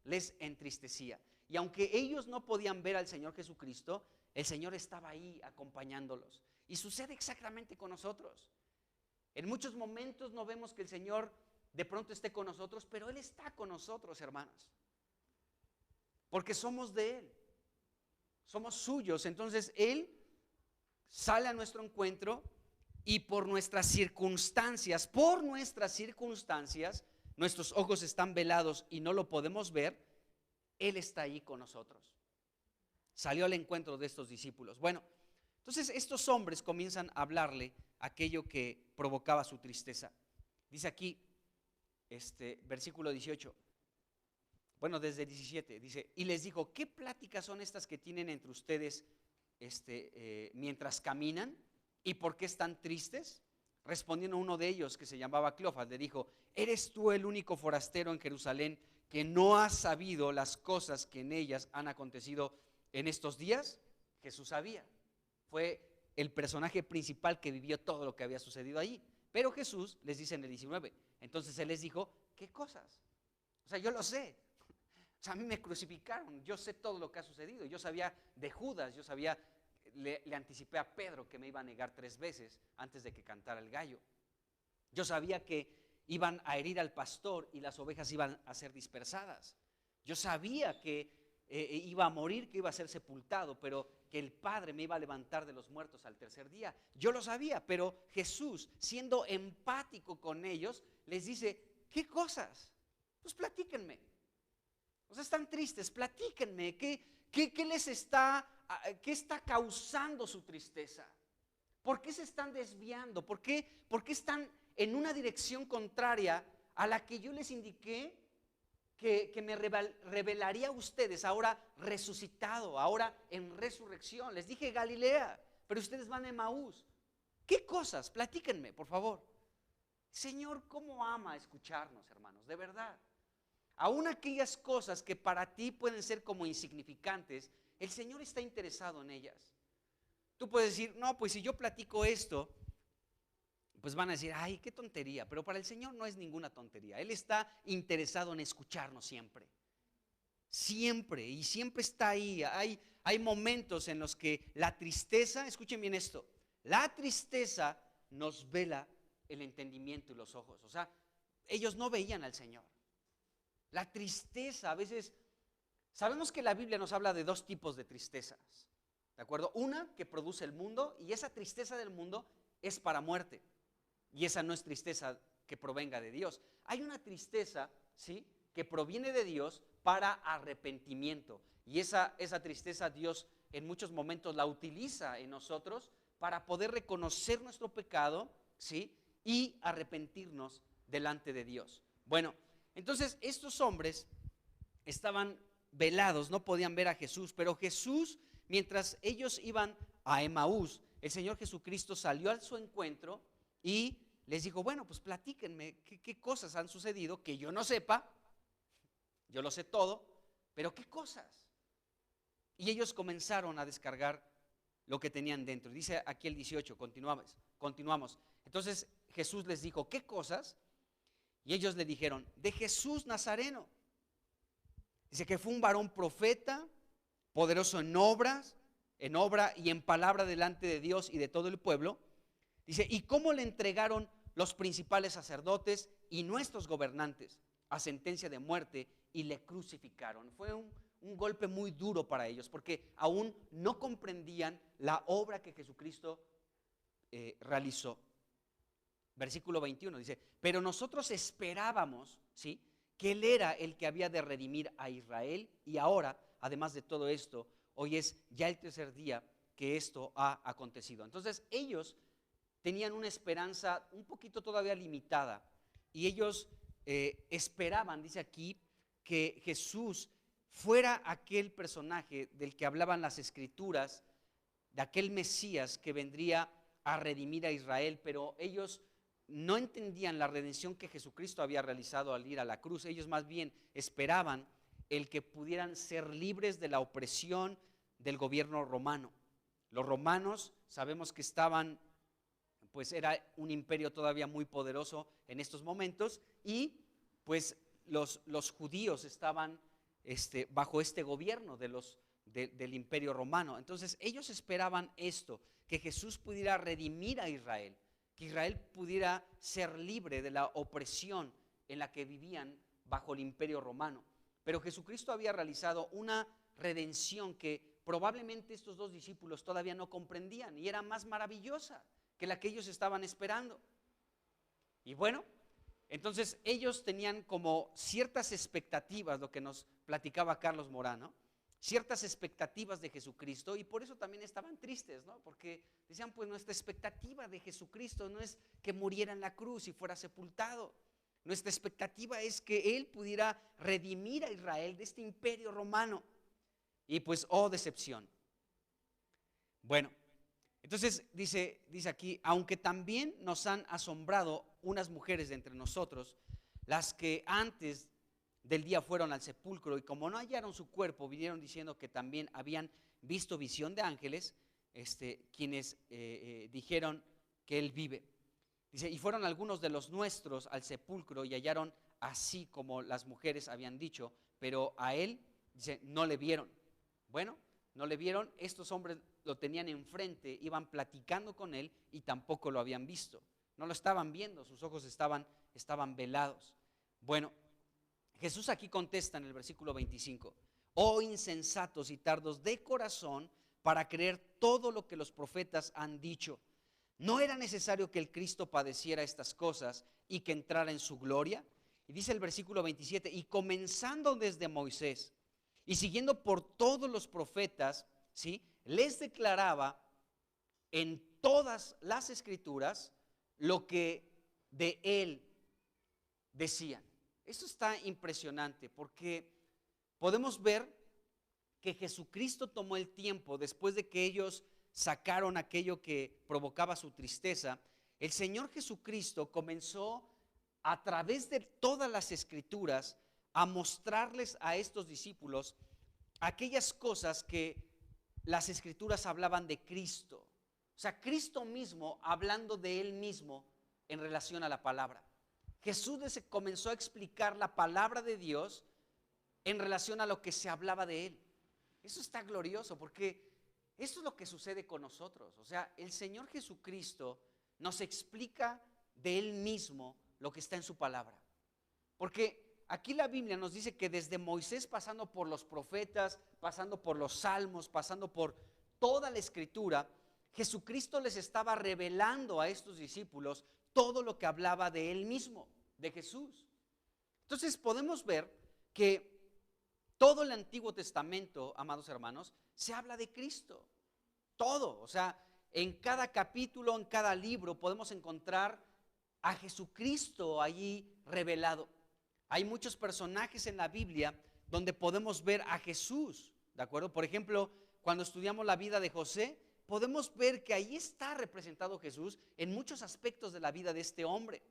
les entristecía. Y aunque ellos no podían ver al Señor Jesucristo, el Señor estaba ahí acompañándolos. Y sucede exactamente con nosotros. En muchos momentos no vemos que el Señor de pronto esté con nosotros, pero Él está con nosotros, hermanos, porque somos de Él, somos suyos. Entonces Él sale a nuestro encuentro, y por nuestras circunstancias, nuestros ojos están velados y no lo podemos ver, Él está ahí con nosotros. Salió al encuentro de estos discípulos. Bueno, entonces estos hombres comienzan a hablarle aquello que provocaba su tristeza. Dice aquí, versículo 18, bueno, desde 17, dice, y les dijo, ¿qué pláticas son estas que tienen entre ustedes mientras caminan? ¿Y por qué están tristes? Respondiendo uno de ellos, que se llamaba Cleofas, le dijo, ¿eres tú el único forastero en Jerusalén que no ha sabido las cosas que en ellas han acontecido en estos días? Jesús sabía, fue el personaje principal que vivió todo lo que había sucedido allí. Pero Jesús les dice en el 19, entonces Él les dijo, ¿qué cosas? O sea, yo lo sé. O sea, a mí me crucificaron, yo sé todo lo que ha sucedido. Yo sabía de Judas, yo sabía, le anticipé a Pedro que me iba a negar 3 veces antes de que cantara el gallo. Yo sabía que iban a herir al pastor y las ovejas iban a ser dispersadas. Yo sabía que iba a morir, que iba a ser sepultado, pero que el Padre me iba a levantar de los muertos al tercer día. Yo lo sabía, pero Jesús, siendo empático con ellos, les dice, ¿qué cosas? Pues platíquenme. O sea, están tristes, platíquenme. ¿Qué les está, qué está causando su tristeza? ¿Por qué se están desviando? ¿Por qué están en una dirección contraria a la que yo les indiqué que me revelaría a ustedes ahora resucitado, ahora en resurrección? Les dije Galilea, pero ustedes van a Emaús. ¿Qué cosas? Platíquenme, por favor. Señor, ¿cómo ama escucharnos, hermanos? De verdad. Aún aquellas cosas que para ti pueden ser como insignificantes, el Señor está interesado en ellas. Tú puedes decir, no, pues si yo platico esto, pues van a decir, ay, qué tontería. Pero para el Señor no es ninguna tontería. Él está interesado en escucharnos siempre. Siempre, y siempre está ahí. Hay momentos en los que la tristeza, escuchen bien esto, la tristeza nos vela el entendimiento y los ojos. O sea, ellos no veían al Señor. La tristeza, a veces, sabemos que la Biblia nos habla de 2 tipos de tristezas, ¿de acuerdo? Una que produce el mundo, y esa tristeza del mundo es para muerte, y esa no es tristeza que provenga de Dios. Hay una tristeza, ¿sí?, que proviene de Dios para arrepentimiento. Y esa tristeza Dios en muchos momentos la utiliza en nosotros para poder reconocer nuestro pecado, ¿sí? Y arrepentirnos delante de Dios. Bueno, entonces estos hombres estaban velados, no podían ver a Jesús, pero Jesús, mientras ellos iban a Emaús, el Señor Jesucristo salió a su encuentro y les dijo, bueno, pues platíquenme qué cosas han sucedido que yo no sepa, yo lo sé todo, pero qué cosas. Y ellos comenzaron a descargar lo que tenían dentro. Dice aquí el 18, continuamos. Entonces Jesús les dijo, ¿qué cosas? Y ellos le dijeron, de Jesús Nazareno. Dice que fue un varón profeta, poderoso en obra y en palabra delante de Dios y de todo el pueblo. Dice, ¿y cómo le entregaron los principales sacerdotes y nuestros gobernantes a sentencia de muerte y le crucificaron? Fue un golpe muy duro para ellos, porque aún no comprendían la obra que Jesucristo realizó. Versículo 21 dice, pero nosotros esperábamos, ¿sí?, que Él era el que había de redimir a Israel, y ahora, además de todo esto, hoy es ya el tercer día que esto ha acontecido. Entonces ellos tenían una esperanza un poquito todavía limitada, y ellos esperaban, dice aquí, que Jesús fuera aquel personaje del que hablaban las Escrituras, de aquel Mesías que vendría a redimir a Israel, pero ellos no entendían la redención que Jesucristo había realizado al ir a la cruz. Ellos más bien esperaban el que pudieran ser libres de la opresión del gobierno romano. Los romanos sabemos que estaban, pues era un imperio todavía muy poderoso en estos momentos, y pues los judíos estaban bajo este gobierno del imperio romano. Entonces ellos esperaban esto, que Jesús pudiera redimir a Israel, que Israel pudiera ser libre de la opresión en la que vivían bajo el imperio romano. Pero Jesucristo había realizado una redención que probablemente estos dos discípulos todavía no comprendían, y era más maravillosa que la que ellos estaban esperando. Y bueno, entonces ellos tenían como ciertas expectativas, lo que nos platicaba Carlos Morano, ciertas expectativas de Jesucristo, y por eso también estaban tristes, ¿no? Porque decían, pues nuestra expectativa de Jesucristo no es que muriera en la cruz y fuera sepultado. Nuestra expectativa es que Él pudiera redimir a Israel de este imperio romano. Y pues, oh decepción. Bueno, entonces dice aquí, aunque también nos han asombrado unas mujeres de entre nosotros, las que antes del día fueron al sepulcro, y como no hallaron su cuerpo, vinieron diciendo que también habían visto visión de ángeles, quienes dijeron que Él vive. Dice, y fueron algunos de los nuestros al sepulcro y hallaron así como las mujeres habían dicho, pero a Él, dice, no le vieron. Bueno, no le vieron, estos hombres lo tenían enfrente, iban platicando con Él y tampoco lo habían visto. No lo estaban viendo, sus ojos estaban velados. Bueno, Jesús aquí contesta en el versículo 25, oh insensatos y tardos de corazón para creer todo lo que los profetas han dicho. ¿No era necesario que el Cristo padeciera estas cosas y que entrara en su gloria? Y dice el versículo 27, y comenzando desde Moisés y siguiendo por todos los profetas, ¿sí?, les declaraba en todas las Escrituras lo que de Él decían. Esto está impresionante porque podemos ver que Jesucristo tomó el tiempo, después de que ellos sacaron aquello que provocaba su tristeza, el Señor Jesucristo comenzó a través de todas las Escrituras a mostrarles a estos discípulos aquellas cosas que las Escrituras hablaban de Cristo. O sea, Cristo mismo hablando de Él mismo en relación a la palabra. Jesús comenzó a explicar la palabra de Dios en relación a lo que se hablaba de Él. Eso está glorioso porque eso es lo que sucede con nosotros. O sea, el Señor Jesucristo nos explica de Él mismo lo que está en su palabra. Porque aquí la Biblia nos dice que desde Moisés, pasando por los profetas, pasando por los salmos, pasando por toda la Escritura, Jesucristo les estaba revelando a estos discípulos todo lo que hablaba de Él mismo, de Jesús. Entonces podemos ver que Todo el Antiguo Testamento, amados hermanos, se habla de Cristo. Todo, o sea, en cada capítulo, en cada libro podemos encontrar a Jesucristo allí revelado. Hay muchos personajes en la Biblia donde podemos ver a Jesús, ¿de acuerdo? Por ejemplo, cuando estudiamos la vida de José, podemos ver que ahí está representado Jesús en muchos aspectos de la vida de este hombre.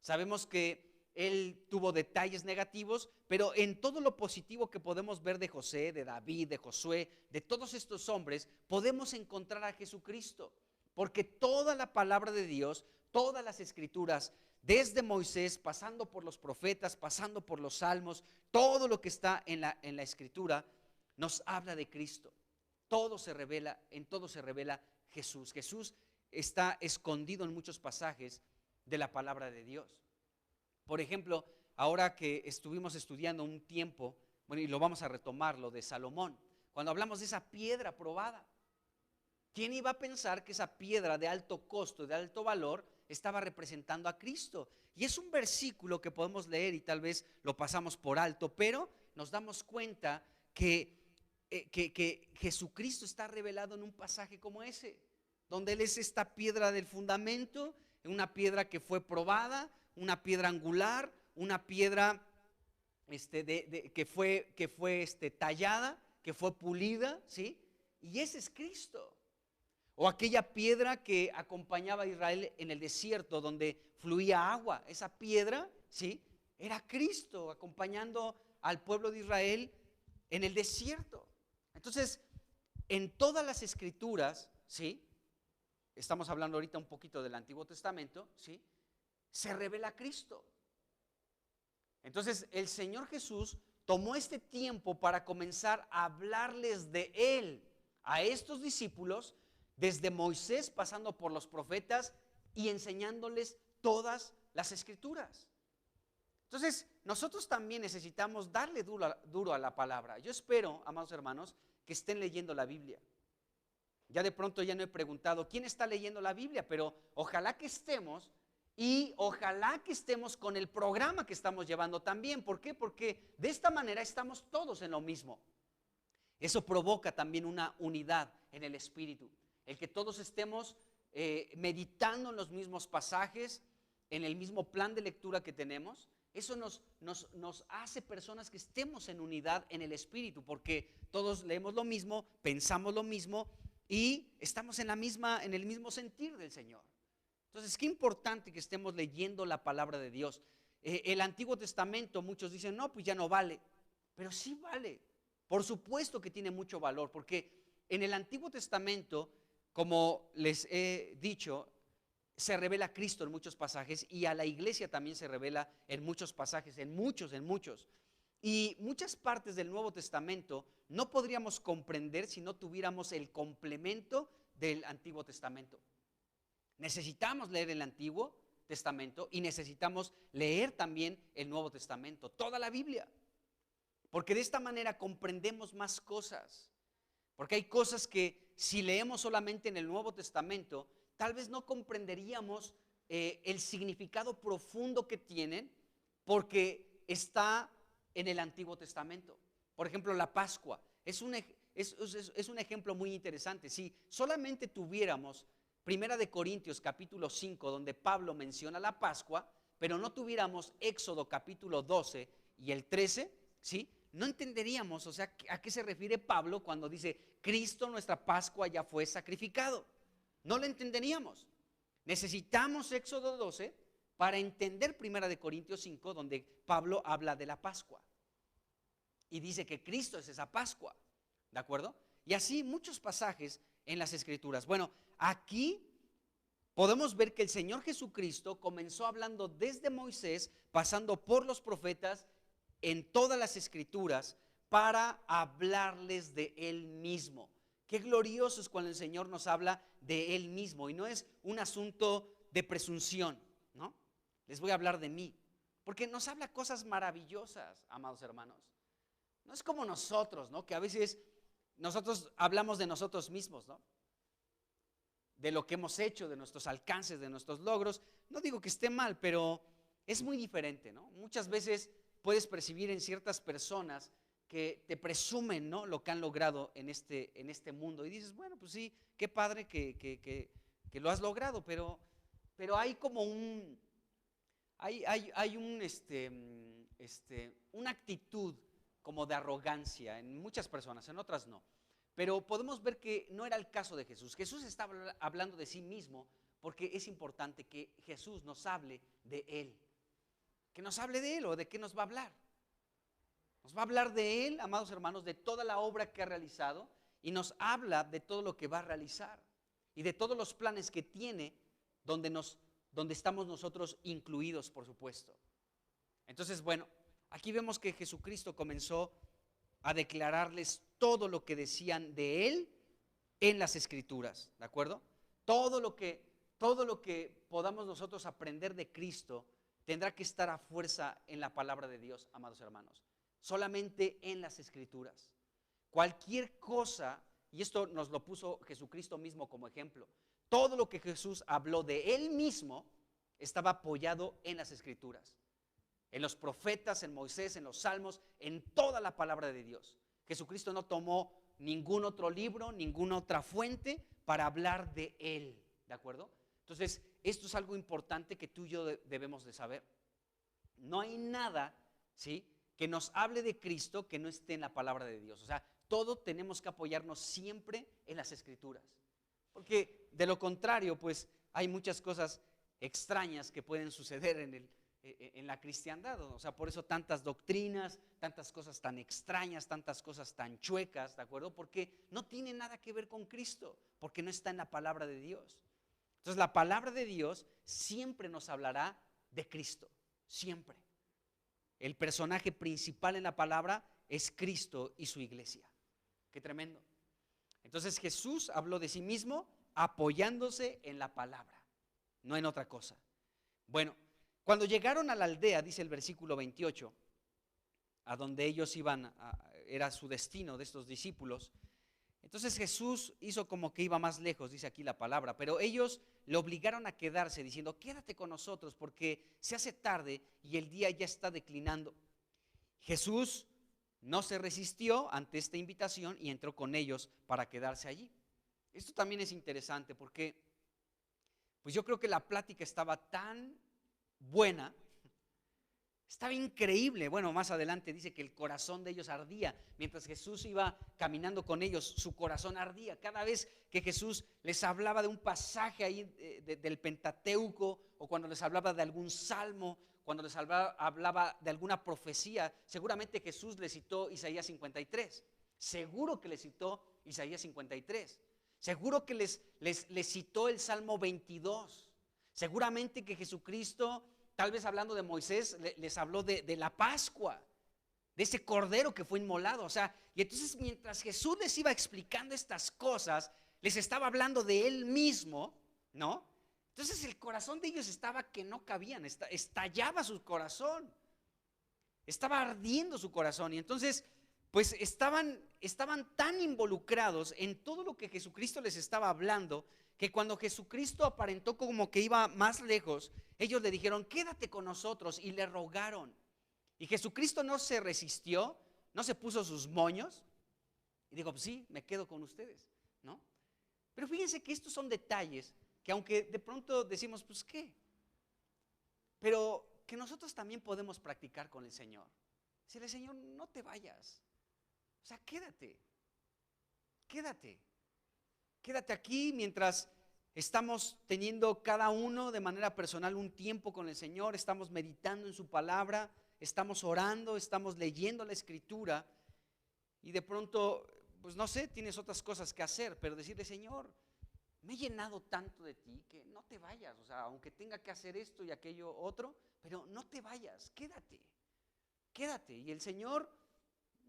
Sabemos que él tuvo detalles negativos, pero en todo lo positivo que podemos ver de José, de David, de Josué, de todos estos hombres, podemos encontrar a Jesucristo, porque toda la palabra de Dios, todas las escrituras, desde Moisés, pasando por los profetas, pasando por los salmos, todo lo que está en la escritura, nos habla de Cristo. Todo se revela, en todo se revela Jesús. Jesús está escondido en muchos pasajes de la palabra de Dios. Por ejemplo, ahora que estuvimos estudiando un tiempo, bueno, y lo vamos a retomar, lo de Salomón, cuando hablamos de esa piedra probada, ¿quién iba a pensar que esa piedra de alto costo, de alto valor, estaba representando a Cristo? Y es un versículo que podemos leer y tal vez lo pasamos por alto, pero nos damos cuenta que Jesucristo está revelado en un pasaje como ese, donde Él es esta piedra del fundamento, una piedra que fue probada, una piedra angular, una piedra que fue tallada, que fue pulida, ¿sí? Y ese es Cristo. O aquella piedra que acompañaba a Israel en el desierto donde fluía agua, esa piedra, ¿sí? Era Cristo acompañando al pueblo de Israel en el desierto. Entonces, en todas las escrituras, ¿sí? Estamos hablando ahorita un poquito del Antiguo Testamento, ¿sí? Se revela Cristo. Entonces el Señor Jesús tomó este tiempo para comenzar a hablarles de Él a estos discípulos, desde Moisés pasando por los profetas y enseñándoles todas las escrituras. Entonces nosotros también necesitamos darle duro a la palabra. Yo espero, amados hermanos, que estén leyendo la Biblia. Ya de pronto ya no he preguntado quién está leyendo la Biblia, pero ojalá que estemos. Y ojalá que estemos con el programa que estamos llevando también. ¿Por qué? Porque de esta manera estamos todos en lo mismo. Eso provoca también una unidad en el espíritu. El que todos estemos meditando en los mismos pasajes, en el mismo plan de lectura que tenemos, eso nos hace personas que estemos en unidad en el espíritu, porque todos leemos lo mismo, pensamos lo mismo y estamos en el mismo sentir del Señor. Entonces, qué importante que estemos leyendo la palabra de Dios. El Antiguo Testamento, muchos dicen, no, pues ya no vale. Pero sí vale. Por supuesto que tiene mucho valor, porque en el Antiguo Testamento, como les he dicho, se revela Cristo en muchos pasajes y a la iglesia también se revela en muchos pasajes, en muchos. Y muchas partes del Nuevo Testamento no podríamos comprender si no tuviéramos el complemento del Antiguo Testamento. Necesitamos leer el Antiguo Testamento y necesitamos leer también el Nuevo Testamento, toda la Biblia, porque de esta manera comprendemos más cosas, porque hay cosas que si leemos solamente en el Nuevo Testamento, tal vez no comprenderíamos el significado profundo que tienen, porque está en el Antiguo Testamento. Por ejemplo, la Pascua es un ejemplo muy interesante. Si solamente tuviéramos Primera de Corintios capítulo 5, donde Pablo menciona la Pascua, pero no tuviéramos Éxodo capítulo 12 y el 13, ¿sí? No entenderíamos, o sea, a qué se refiere Pablo cuando dice, Cristo nuestra Pascua ya fue sacrificado. No lo entenderíamos. Necesitamos Éxodo 12 para entender Primera de Corintios 5, donde Pablo habla de la Pascua. Y dice que Cristo es esa Pascua, ¿de acuerdo? Y así muchos pasajes en las Escrituras. Bueno, aquí podemos ver que el Señor Jesucristo comenzó hablando desde Moisés, pasando por los profetas, en todas las Escrituras, para hablarles de Él mismo. Qué glorioso es cuando el Señor nos habla de Él mismo, y no es un asunto de presunción, ¿no? Les voy a hablar de mí, porque nos habla cosas maravillosas, amados hermanos. No es como nosotros, ¿no? Que a veces nosotros hablamos de nosotros mismos, ¿no? De lo que hemos hecho, de nuestros alcances, de nuestros logros. No digo que esté mal, pero es muy diferente, ¿no? Muchas veces puedes percibir en ciertas personas que te presumen, ¿no?, lo que han logrado en este mundo. Y dices, bueno, pues sí, qué padre que lo has logrado, pero hay como una actitud como de arrogancia en muchas personas, en otras no. Pero podemos ver que no era el caso de Jesús. Jesús estaba hablando de sí mismo, porque es importante que Jesús nos hable de Él. Que nos hable de Él, ¿o de qué nos va a hablar? Nos va a hablar de Él, amados hermanos, de toda la obra que ha realizado, y nos habla de todo lo que va a realizar y de todos los planes que tiene, donde estamos nosotros incluidos, por supuesto. Entonces, bueno, aquí vemos que Jesucristo comenzó a declararles todo lo que decían de Él en las Escrituras, ¿de acuerdo? Todo lo que podamos nosotros aprender de Cristo tendrá que estar a fuerza en la palabra de Dios, amados hermanos. Solamente en las Escrituras. Cualquier cosa, y esto nos lo puso Jesucristo mismo como ejemplo, todo lo que Jesús habló de Él mismo estaba apoyado en las Escrituras, en los profetas, en Moisés, en los salmos, en toda la palabra de Dios. Jesucristo no tomó ningún otro libro, ninguna otra fuente para hablar de Él, ¿de acuerdo? Entonces, esto es algo importante que tú y yo debemos de saber. No hay nada, ¿sí?, que nos hable de Cristo que no esté en la palabra de Dios. O sea, todo tenemos que apoyarnos siempre en las Escrituras, porque de lo contrario, pues hay muchas cosas extrañas que pueden suceder en la cristiandad. O sea, por eso tantas doctrinas, tantas cosas tan extrañas, tantas cosas tan chuecas, ¿de acuerdo? Porque no tiene nada que ver con Cristo, porque no está en la palabra de Dios. Entonces, la palabra de Dios siempre nos hablará de Cristo, siempre. El personaje principal en la palabra es Cristo y su iglesia. Qué tremendo. Entonces, Jesús habló de sí mismo apoyándose en la palabra, no en otra cosa. Bueno, cuando llegaron a la aldea, dice el versículo 28, a donde ellos iban, era su destino de estos discípulos. Entonces Jesús hizo como que iba más lejos, dice aquí la palabra, pero ellos le obligaron a quedarse diciendo, quédate con nosotros porque se hace tarde y el día ya está declinando. Jesús no se resistió ante esta invitación y entró con ellos para quedarse allí. Esto también es interesante porque pues yo creo que la plática estaba tan buena, estaba increíble. Bueno, más adelante dice que el corazón de ellos ardía. Mientras Jesús iba caminando con ellos, su corazón ardía. Cada vez que Jesús les hablaba de un pasaje ahí del Pentateuco, o cuando les hablaba de algún salmo, cuando les hablaba de alguna profecía, seguramente Jesús les citó Isaías 53. Seguro que les citó Isaías 53. Seguro que les citó el Salmo 22. Seguramente que Jesucristo, tal vez hablando de Moisés, les habló de la Pascua, de ese cordero que fue inmolado. O sea, y entonces mientras Jesús les iba explicando estas cosas, les estaba hablando de Él mismo, ¿no? Entonces el corazón de ellos estaba que no cabían, estallaba su corazón, estaba ardiendo su corazón. Y entonces, pues estaban tan involucrados en todo lo que Jesucristo les estaba hablando, que cuando Jesucristo aparentó como que iba más lejos, ellos le dijeron, quédate con nosotros, y le rogaron. Y Jesucristo no se resistió, no se puso sus moños, y dijo, pues sí, me quedo con ustedes, ¿no? Pero fíjense que estos son detalles que aunque de pronto decimos, pues qué, pero que nosotros también podemos practicar con el Señor. Decirle, Señor, no te vayas, o sea, quédate aquí mientras estamos teniendo cada uno de manera personal un tiempo con el Señor, estamos meditando en su palabra, estamos orando, estamos leyendo la Escritura, y de pronto, pues no sé, tienes otras cosas que hacer, pero decirle, Señor, me he llenado tanto de ti que no te vayas, o sea, aunque tenga que hacer esto y aquello otro, pero no te vayas, quédate. Y el Señor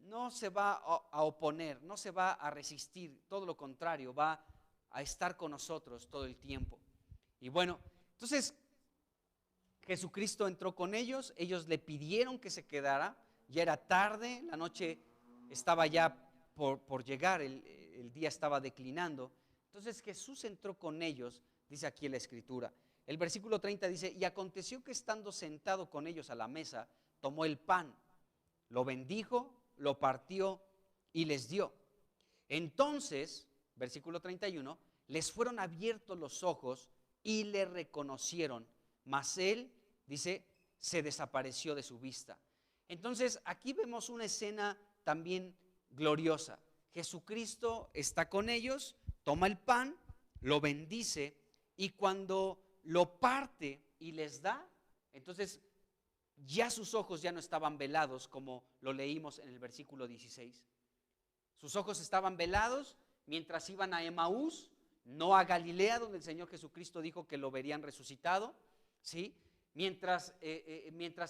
no se va a oponer, no se va a resistir, todo lo contrario, va a estar con nosotros todo el tiempo. Y bueno, entonces Jesucristo entró con ellos, ellos le pidieron que se quedara, ya era tarde, la noche estaba ya por llegar, el día estaba declinando. Entonces Jesús entró con ellos, dice aquí en la Escritura. El versículo 30 dice, y aconteció que estando sentado con ellos a la mesa, tomó el pan, lo bendijo, lo partió y les dio. Entonces, versículo 31, les fueron abiertos los ojos y le reconocieron, mas él, dice, se desapareció de su vista. Entonces, aquí vemos una escena también gloriosa. Jesucristo está con ellos, toma el pan, lo bendice y cuando lo parte y les da, entonces ya sus ojos ya no estaban velados, como lo leímos en el versículo 16. Sus ojos estaban velados mientras iban a Emaús, no a Galilea, donde el Señor Jesucristo dijo que lo verían resucitado, ¿sí? Mientras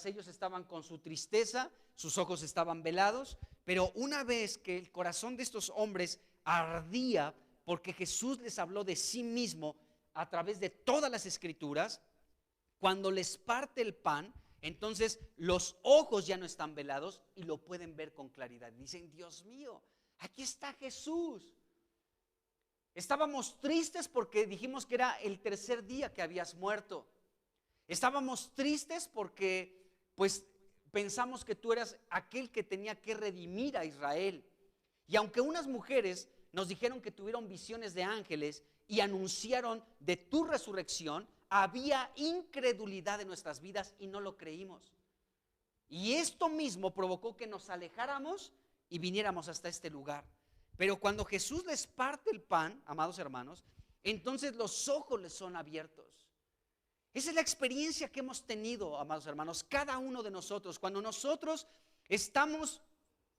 ellos estaban con su tristeza, sus ojos estaban velados, pero una vez que el corazón de estos hombres ardía porque Jesús les habló de sí mismo a través de todas las escrituras, cuando les parte el pan, entonces los ojos ya no están velados y lo pueden ver con claridad. Dicen, Dios mío, aquí está Jesús. Estábamos tristes porque dijimos que era el tercer día que habías muerto. Estábamos tristes porque pues pensamos que tú eras aquel que tenía que redimir a Israel. Y aunque unas mujeres nos dijeron que tuvieron visiones de ángeles y anunciaron de tu resurrección, había incredulidad en nuestras vidas y no lo creímos. Y esto mismo provocó que nos alejáramos y viniéramos hasta este lugar. Pero cuando Jesús les parte el pan, amados hermanos, entonces los ojos les son abiertos. Esa es la experiencia que hemos tenido, amados hermanos, cada uno de nosotros. Cuando nosotros estamos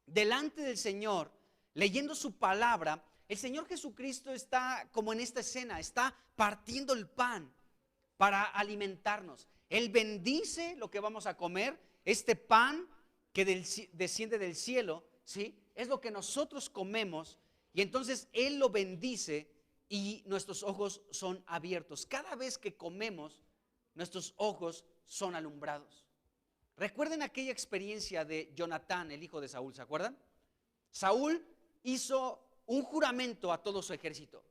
delante del Señor, leyendo su palabra, el Señor Jesucristo está como en esta escena, está partiendo el pan para alimentarnos. Él bendice lo que vamos a comer, este pan que desciende del cielo, ¿sí? Es lo que nosotros comemos y entonces Él lo bendice y nuestros ojos son abiertos. Cada vez que comemos, nuestros ojos son alumbrados. Recuerden aquella experiencia de Jonatán, el hijo de Saúl, ¿se acuerdan? Saúl hizo un juramento a todo su ejército,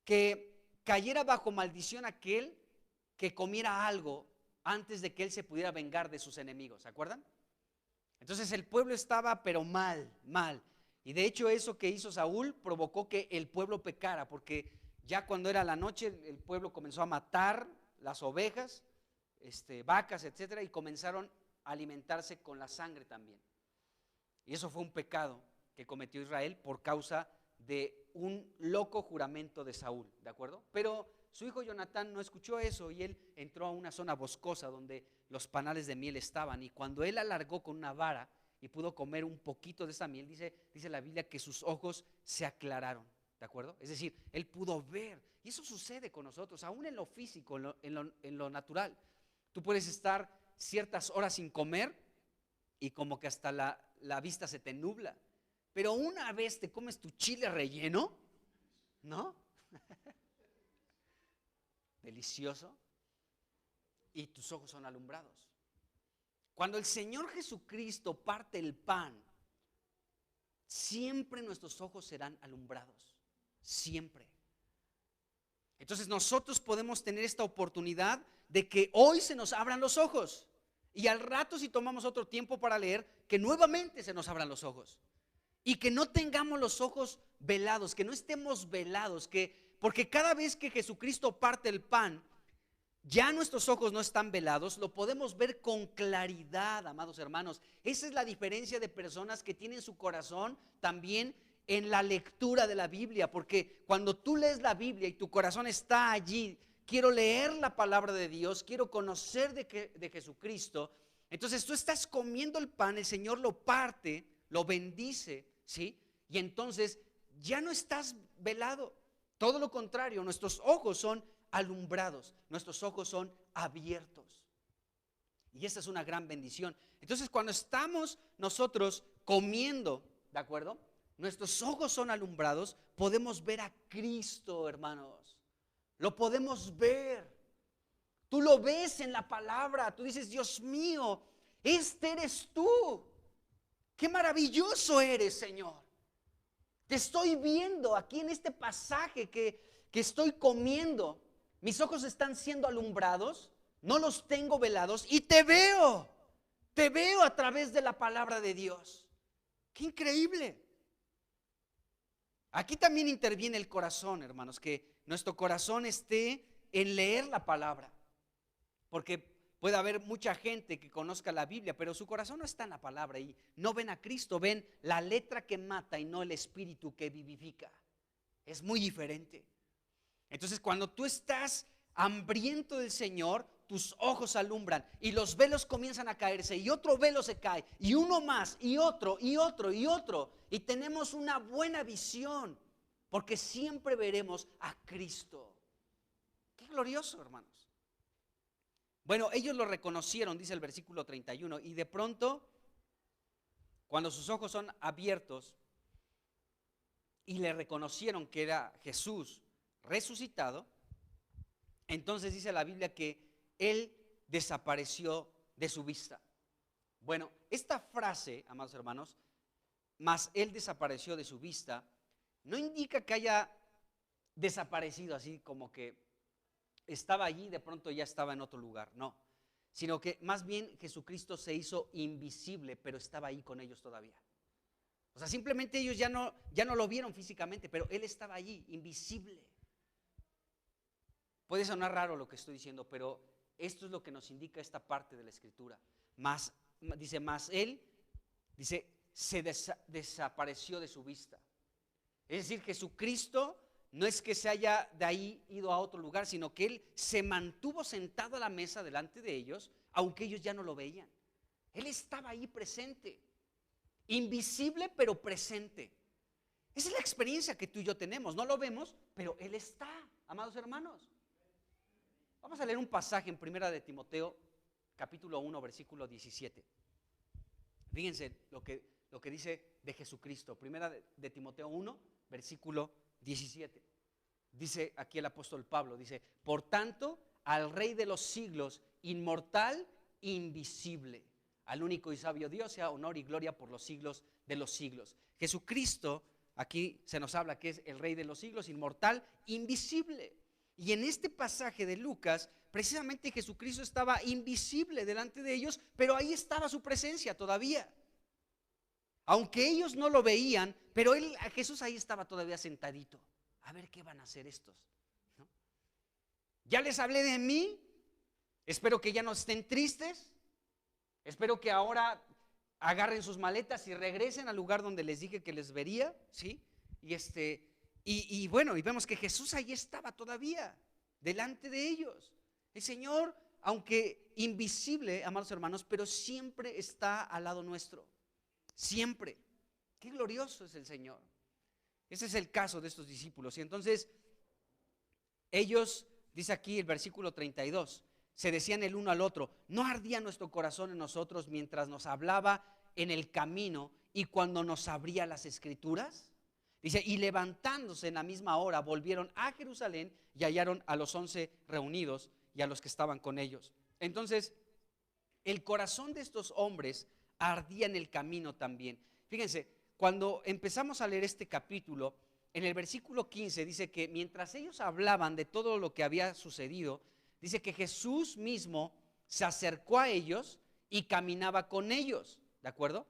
que cayera bajo maldición aquel que comiera algo antes de que él se pudiera vengar de sus enemigos, ¿se acuerdan? Entonces el pueblo estaba pero mal. Y de hecho eso que hizo Saúl provocó que el pueblo pecara, porque ya cuando era la noche el pueblo comenzó a matar las ovejas, vacas, etcétera, y comenzaron a alimentarse con la sangre también. Y eso fue un pecado que cometió Israel por causa de un loco juramento de Saúl, ¿de acuerdo? Pero su hijo Jonatán no escuchó eso y él entró a una zona boscosa donde los panales de miel estaban, y cuando él alargó con una vara y pudo comer un poquito de esa miel, dice la Biblia que sus ojos se aclararon, ¿de acuerdo? Es decir, él pudo ver, y eso sucede con nosotros, aún en lo físico, en lo natural. Tú puedes estar ciertas horas sin comer y como que hasta la vista se te nubla, pero una vez te comes tu chile relleno, ¿no? Delicioso, y tus ojos son alumbrados. Cuando el Señor Jesucristo parte el pan, siempre nuestros ojos serán alumbrados, siempre. Entonces nosotros podemos tener esta oportunidad de que hoy se nos abran los ojos, y al rato, si tomamos otro tiempo para leer, que nuevamente se nos abran los ojos, y que no tengamos los ojos velados, que no estemos velados, porque cada vez que Jesucristo parte el pan, ya nuestros ojos no están velados, lo podemos ver con claridad, amados hermanos. Esa es la diferencia de personas que tienen su corazón también en la lectura de la Biblia, porque cuando tú lees la Biblia y tu corazón está allí, quiero leer la palabra de Dios, quiero conocer de Jesucristo, entonces tú estás comiendo el pan, el Señor lo parte, lo bendice, ¿sí? Y entonces ya no estás velado, todo lo contrario, nuestros ojos son alumbrados, nuestros ojos son abiertos. Y esta es una gran bendición. Entonces cuando estamos nosotros comiendo, ¿de acuerdo? Nuestros ojos son alumbrados, podemos ver a Cristo, hermanos. Lo podemos ver. Tú lo ves en la palabra, tú dices, Dios mío, este eres tú. Qué maravilloso eres, Señor. Te estoy viendo aquí en este pasaje que estoy comiendo. Mis ojos están siendo alumbrados, no los tengo velados y te veo a través de la palabra de Dios. ¡Qué increíble! Aquí también interviene el corazón, hermanos, que nuestro corazón esté en leer la palabra. Porque puede haber mucha gente que conozca la Biblia, pero su corazón no está en la palabra y no ven a Cristo, ven la letra que mata y no el espíritu que vivifica. Es muy diferente. Entonces, cuando tú estás hambriento del Señor, tus ojos alumbran y los velos comienzan a caerse y otro velo se cae y uno más y otro y otro y otro, y tenemos una buena visión porque siempre veremos a Cristo. Qué glorioso, hermanos. Bueno, ellos lo reconocieron, dice el versículo 31, y de pronto, cuando sus ojos son abiertos y le reconocieron que era Jesús resucitado, entonces dice la Biblia que Él desapareció de su vista. Bueno, esta frase, amados hermanos, mas Él desapareció de su vista, no indica que haya desaparecido así como que estaba allí y de pronto ya estaba en otro lugar, no, sino que más bien Jesucristo se hizo invisible, pero estaba ahí con ellos todavía. O sea, simplemente ellos ya no lo vieron físicamente, pero Él estaba allí, invisible. Puede sonar raro lo que estoy diciendo, pero esto es lo que nos indica esta parte de la Escritura. Dice, Él, dice, se desapareció de su vista. Es decir, Jesucristo no es que se haya de ahí ido a otro lugar, sino que Él se mantuvo sentado a la mesa delante de ellos, aunque ellos ya no lo veían. Él estaba ahí presente, invisible pero presente. Esa es la experiencia que tú y yo tenemos. No lo vemos, pero Él está, amados hermanos. Vamos a leer un pasaje en Primera de Timoteo, capítulo 1, versículo 17. Fíjense lo que dice de Jesucristo. Primera de Timoteo 1, versículo 17. Dice aquí el apóstol Pablo, dice, por tanto, al Rey de los siglos, inmortal, invisible, al único y sabio Dios, sea honor y gloria por los siglos de los siglos. Jesucristo, aquí se nos habla que es el Rey de los siglos, inmortal, invisible. Y en este pasaje de Lucas, precisamente Jesucristo estaba invisible delante de ellos, pero ahí estaba su presencia todavía. Aunque ellos no lo veían, pero Jesús ahí estaba todavía sentadito. A ver qué van a hacer estos, ¿no? Ya les hablé de mí, espero que ya no estén tristes, espero que ahora agarren sus maletas y regresen al lugar donde les dije que les vería, ¿sí? Y bueno, y vemos que Jesús ahí estaba todavía, delante de ellos. El Señor, aunque invisible, amados hermanos, pero siempre está al lado nuestro. Siempre. Qué glorioso es el Señor. Ese es el caso de estos discípulos. Y entonces, ellos, dice aquí el versículo 32, se decían el uno al otro, ¿no ardía nuestro corazón en nosotros mientras nos hablaba en el camino y cuando nos abría las Escrituras? Dice, y levantándose en la misma hora, volvieron a Jerusalén y hallaron a los 11 reunidos y a los que estaban con ellos. Entonces, el corazón de estos hombres ardía en el camino también. Fíjense, cuando empezamos a leer este capítulo, en el versículo 15 dice que mientras ellos hablaban de todo lo que había sucedido, dice que Jesús mismo se acercó a ellos y caminaba con ellos, ¿de acuerdo?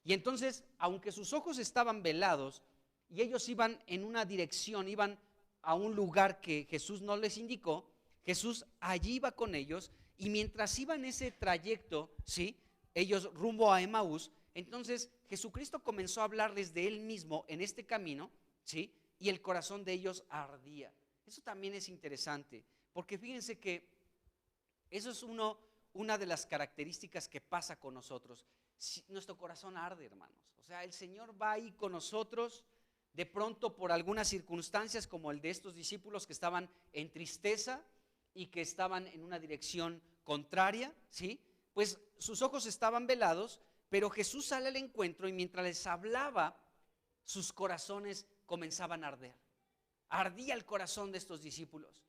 Y entonces, aunque sus ojos estaban velados y ellos iban en una dirección, iban a un lugar que Jesús no les indicó, Jesús allí iba con ellos, y mientras iban ese trayecto, ¿sí?, ellos rumbo a Emaús, entonces Jesucristo comenzó a hablarles de Él mismo en este camino, ¿sí?, y el corazón de ellos ardía. Eso también es interesante, porque fíjense que eso es una de las características que pasa con nosotros. Nuestro corazón arde, hermanos. O sea, el Señor va ahí con nosotros. De pronto, por algunas circunstancias como el de estos discípulos que estaban en tristeza y que estaban en una dirección contraria, ¿sí?, pues sus ojos estaban velados, pero Jesús sale al encuentro y mientras les hablaba, sus corazones comenzaban a arder. Ardía el corazón de estos discípulos.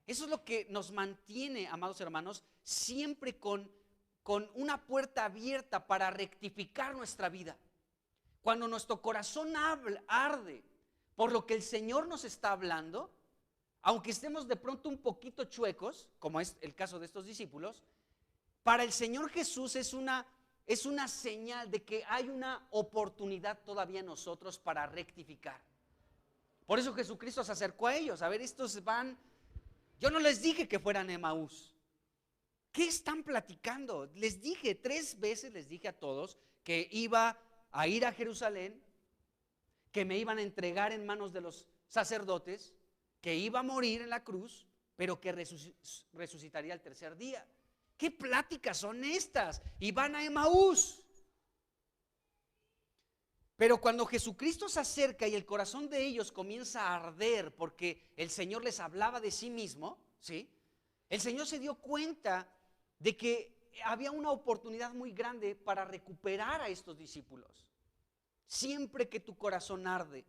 Eso es lo que nos mantiene, amados hermanos, siempre con una puerta abierta para rectificar nuestra vida. Cuando nuestro corazón arde por lo que el Señor nos está hablando, aunque estemos de pronto un poquito chuecos, como es el caso de estos discípulos, para el Señor Jesús es una es una señal de que hay una oportunidad todavía en nosotros para rectificar. Por eso Jesucristo se acercó a ellos. A ver, estos van, yo no les dije que fueran a Emaús. ¿Qué están platicando? Les dije 3 veces, les dije a todos que iba a ir a Jerusalén, que me iban a entregar en manos de los sacerdotes, que iba a morir en la cruz, pero que resucitaría el 3er día. ¿Qué pláticas son estas? Y van a Emaús. Pero cuando Jesucristo se acerca y el corazón de ellos comienza a arder porque el Señor les hablaba de sí mismo, ¿sí? El Señor se dio cuenta de que había una oportunidad muy grande para recuperar a estos discípulos. Siempre que tu corazón arde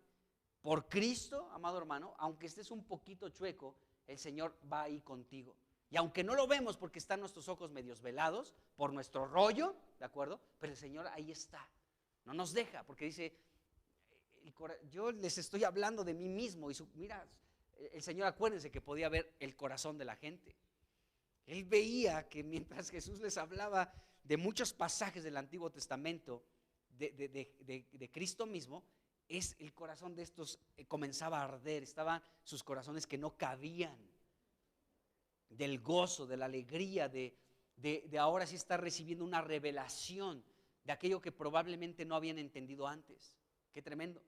por Cristo, amado hermano, aunque estés un poquito chueco, el Señor va ahí contigo. Y aunque no lo vemos porque están nuestros ojos medios velados por nuestro rollo, ¿de acuerdo? Pero el Señor ahí está. No nos deja, porque dice, yo les estoy hablando de mí mismo. Y mira, el Señor, acuérdense que podía ver el corazón de la gente. Él veía que mientras Jesús les hablaba de muchos pasajes del Antiguo Testamento, de Cristo mismo, el corazón de estos comenzaba a arder. Estaban sus corazones que no cabían del gozo, de la alegría, de ahora sí estar recibiendo una revelación de aquello que probablemente no habían entendido antes. Qué tremendo.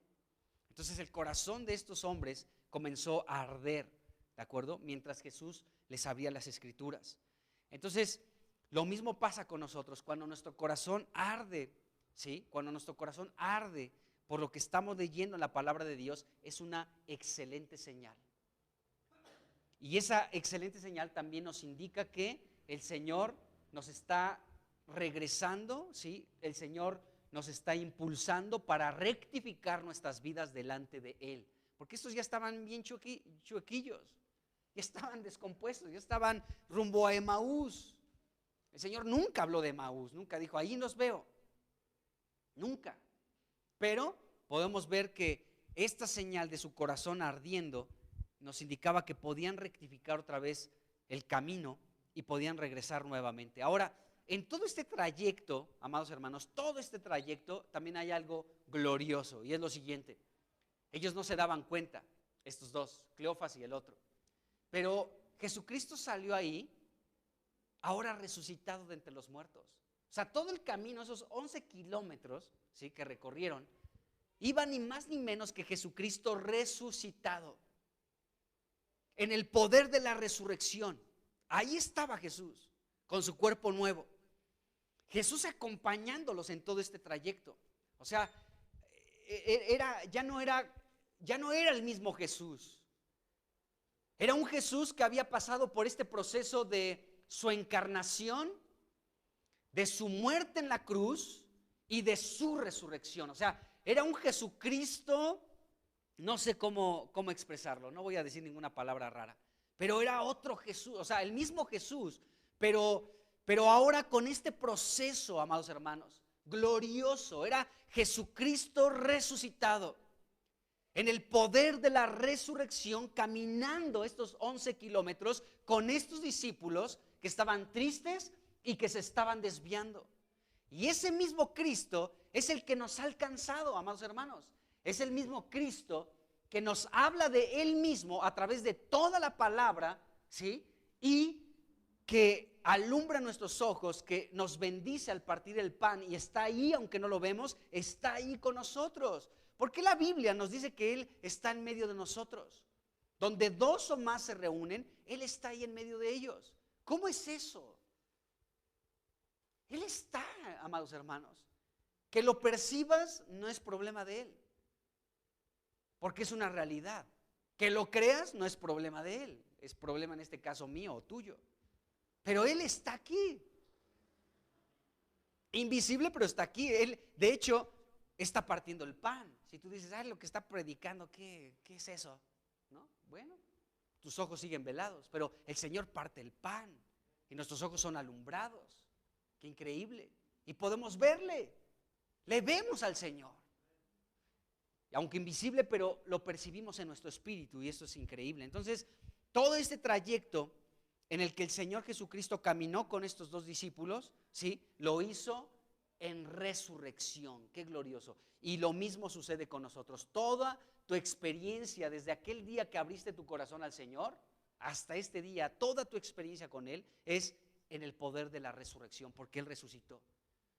Entonces el corazón de estos hombres comenzó a arder, ¿de acuerdo? Mientras Jesús les abría las escrituras. Entonces lo mismo pasa con nosotros cuando nuestro corazón arde, ¿sí? Cuando nuestro corazón arde por lo que estamos leyendo en la palabra de Dios, es una excelente señal. Y esa excelente señal también nos indica que el Señor nos está regresando, ¿sí? El Señor nos está impulsando para rectificar nuestras vidas delante de Él. Porque estos ya estaban bien chuequillos, ya estaban descompuestos, ya estaban rumbo a Emaús. El Señor nunca habló de Emaús, nunca dijo, ahí nos veo, nunca. Pero podemos ver que esta señal de su corazón ardiendo nos indicaba que podían rectificar otra vez el camino y podían regresar nuevamente. Ahora, en todo este trayecto, amados hermanos, todo este trayecto también hay algo glorioso, y es lo siguiente. Ellos no se daban cuenta, estos dos, Cleofas y el otro, pero Jesucristo salió ahí, ahora resucitado de entre los muertos. O sea, todo el camino, esos 11 kilómetros, ¿sí?, que recorrieron, iba ni más ni menos que Jesucristo resucitado, en el poder de la resurrección. Ahí estaba Jesús, con su cuerpo nuevo. Jesús acompañándolos en todo este trayecto. O sea, ya no era el mismo Jesús. Era un Jesús que había pasado por este proceso de su encarnación, de su muerte en la cruz y de su resurrección. O sea, era un Jesucristo, no sé cómo expresarlo, no voy a decir ninguna palabra rara, pero era otro Jesús, o sea, el mismo Jesús, pero ahora con este proceso, amados hermanos, glorioso. Era Jesucristo resucitado, en el poder de la resurrección, caminando estos 11 kilómetros con estos discípulos que estaban tristes y que se estaban desviando. Y ese mismo Cristo es el que nos ha alcanzado, amados hermanos. Es el mismo Cristo que nos habla de Él mismo a través de toda la palabra, ¿sí? Y que alumbra nuestros ojos, que nos bendice al partir el pan y está ahí, aunque no lo vemos, está ahí con nosotros. Porque la Biblia nos dice que Él está en medio de nosotros. Donde 2 o más se reúnen, Él está ahí en medio de ellos. ¿Cómo es eso? Él está, amados hermanos. Que lo percibas no es problema de Él, porque es una realidad. Que lo creas no es problema de Él, es problema en este caso mío o tuyo. Pero Él está aquí, invisible, pero está aquí. Él, de hecho, está partiendo el pan. Si tú dices, lo que está predicando, ¿qué es eso? ¿No? Bueno, tus ojos siguen velados, pero el Señor parte el pan y nuestros ojos son alumbrados. Qué increíble. Y podemos verle, le vemos al Señor. Aunque invisible, pero lo percibimos en nuestro espíritu, y eso es increíble. Entonces, todo este trayecto en el que el Señor Jesucristo caminó con estos 2 discípulos, ¿sí?, lo hizo en resurrección. Qué glorioso. Y lo mismo sucede con nosotros. Toda tu experiencia desde aquel día que abriste tu corazón al Señor hasta este día, toda tu experiencia con Él es en el poder de la resurrección, porque Él resucitó.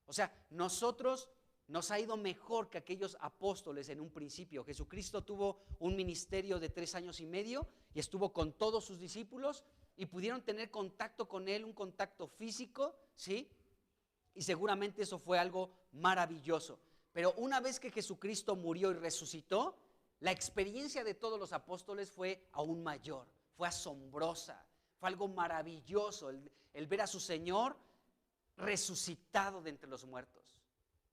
O sea, nosotros nos ha ido mejor que aquellos apóstoles en un principio. Jesucristo tuvo un ministerio de 3 años y medio y estuvo con todos sus discípulos y pudieron tener contacto con Él, un contacto físico, ¿sí? Y seguramente eso fue algo maravilloso. Pero una vez que Jesucristo murió y resucitó, la experiencia de todos los apóstoles fue aún mayor, fue asombrosa, fue algo maravilloso el ver a su Señor resucitado de entre los muertos.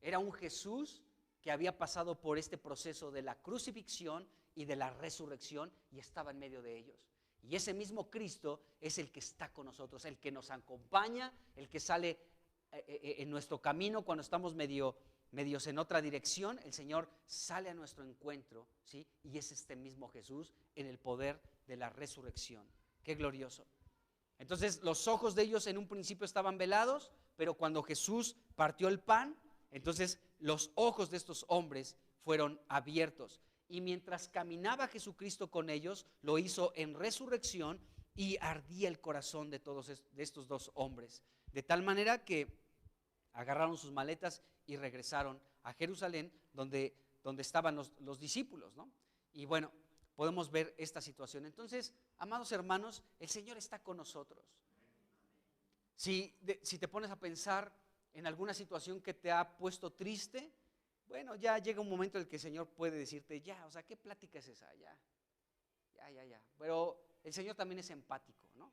Era un Jesús que había pasado por este proceso de la crucifixión y de la resurrección y estaba en medio de ellos. Y ese mismo Cristo es el que está con nosotros, el que nos acompaña, el que sale en nuestro camino cuando estamos medios en otra dirección. El Señor sale a nuestro encuentro, ¿sí? Y es este mismo Jesús en el poder de la resurrección. Qué glorioso. Entonces los ojos de ellos en un principio estaban velados, pero cuando Jesús partió el pan, entonces los ojos de estos hombres fueron abiertos. Y mientras caminaba Jesucristo con ellos, lo hizo en resurrección y ardía el corazón de todos de estos dos hombres. De tal manera que agarraron sus maletas y regresaron a Jerusalén, donde estaban los discípulos, ¿no? Y bueno, podemos ver esta situación. Entonces, amados hermanos, el Señor está con nosotros. Si te pones a pensar en alguna situación que te ha puesto triste, bueno, ya llega un momento en el que el Señor puede decirte, ya, o sea, ¿qué plática es esa? Ya. Pero el Señor también es empático, ¿no?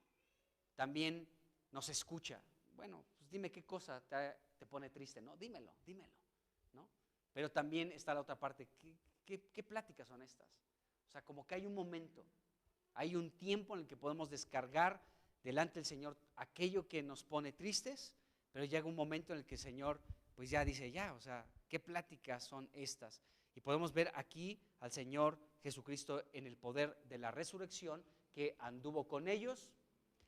También nos escucha. Bueno, pues dime qué cosa te pone triste, ¿no? Dímelo, ¿no? Pero también está la otra parte, ¿qué pláticas son estas? O sea, como que hay un momento, hay un tiempo en el que podemos descargar delante del Señor aquello que nos pone tristes, pero llega un momento en el que el Señor pues ya dice, ya, o sea, ¿qué pláticas son estas? Y podemos ver aquí al Señor Jesucristo en el poder de la resurrección, que anduvo con ellos,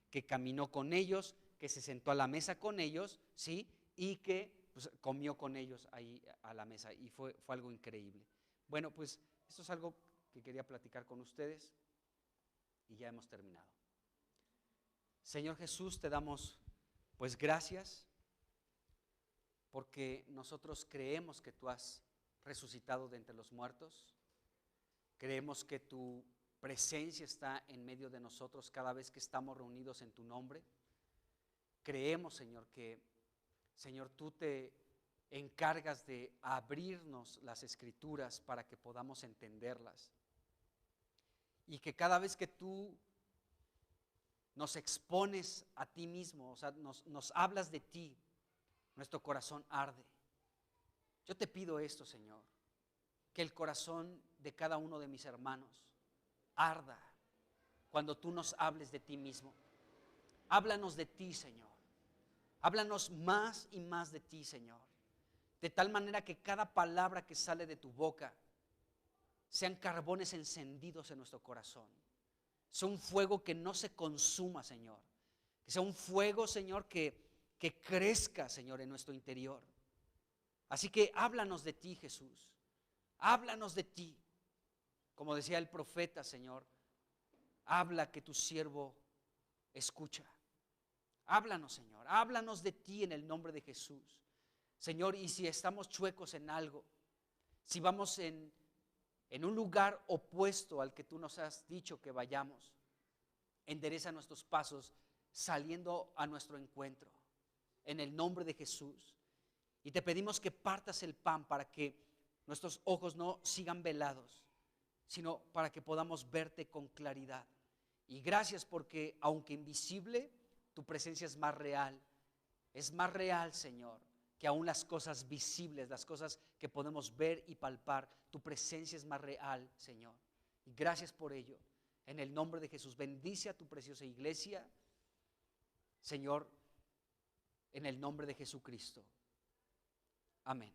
que caminó con ellos, que se sentó a la mesa con ellos, ¿sí? Y que pues, comió con ellos ahí a la mesa, y fue algo increíble. Bueno, pues esto es algo que quería platicar con ustedes y ya hemos terminado. Señor Jesús, te damos pues gracias porque nosotros creemos que tú has resucitado de entre los muertos. Creemos que tu presencia está en medio de nosotros cada vez que estamos reunidos en tu nombre. Creemos, Señor, que, Señor, tú te encargas de abrirnos las Escrituras para que podamos entenderlas. Y que cada vez que tú nos expones a ti mismo, o sea, nos hablas de ti, nuestro corazón arde. Yo te pido esto, Señor, que el corazón de cada uno de mis hermanos arda cuando tú nos hables de ti mismo. Háblanos de ti, Señor. Háblanos más y más de ti, Señor. De tal manera que cada palabra que sale de tu boca sean carbones encendidos en nuestro corazón. Sea un fuego que no se consuma, Señor. Que sea un fuego, Señor, que crezca, Señor, en nuestro interior. Así que háblanos de ti, Jesús. Háblanos de ti. Como decía el profeta, Señor, habla que tu siervo escucha. Háblanos, Señor. Háblanos de ti en el nombre de Jesús. Señor, y si estamos chuecos en algo, si vamos en un lugar opuesto al que tú nos has dicho que vayamos, endereza nuestros pasos saliendo a nuestro encuentro en el nombre de Jesús. Y te pedimos que partas el pan para que nuestros ojos no sigan velados, sino para que podamos verte con claridad. Y gracias porque aunque invisible, tu presencia es más real, Señor, que aún las cosas visibles, las cosas que podemos ver y palpar. Tu presencia es más real, Señor. Y gracias por ello. En el nombre de Jesús, bendice a tu preciosa iglesia, Señor, en el nombre de Jesucristo. Amén.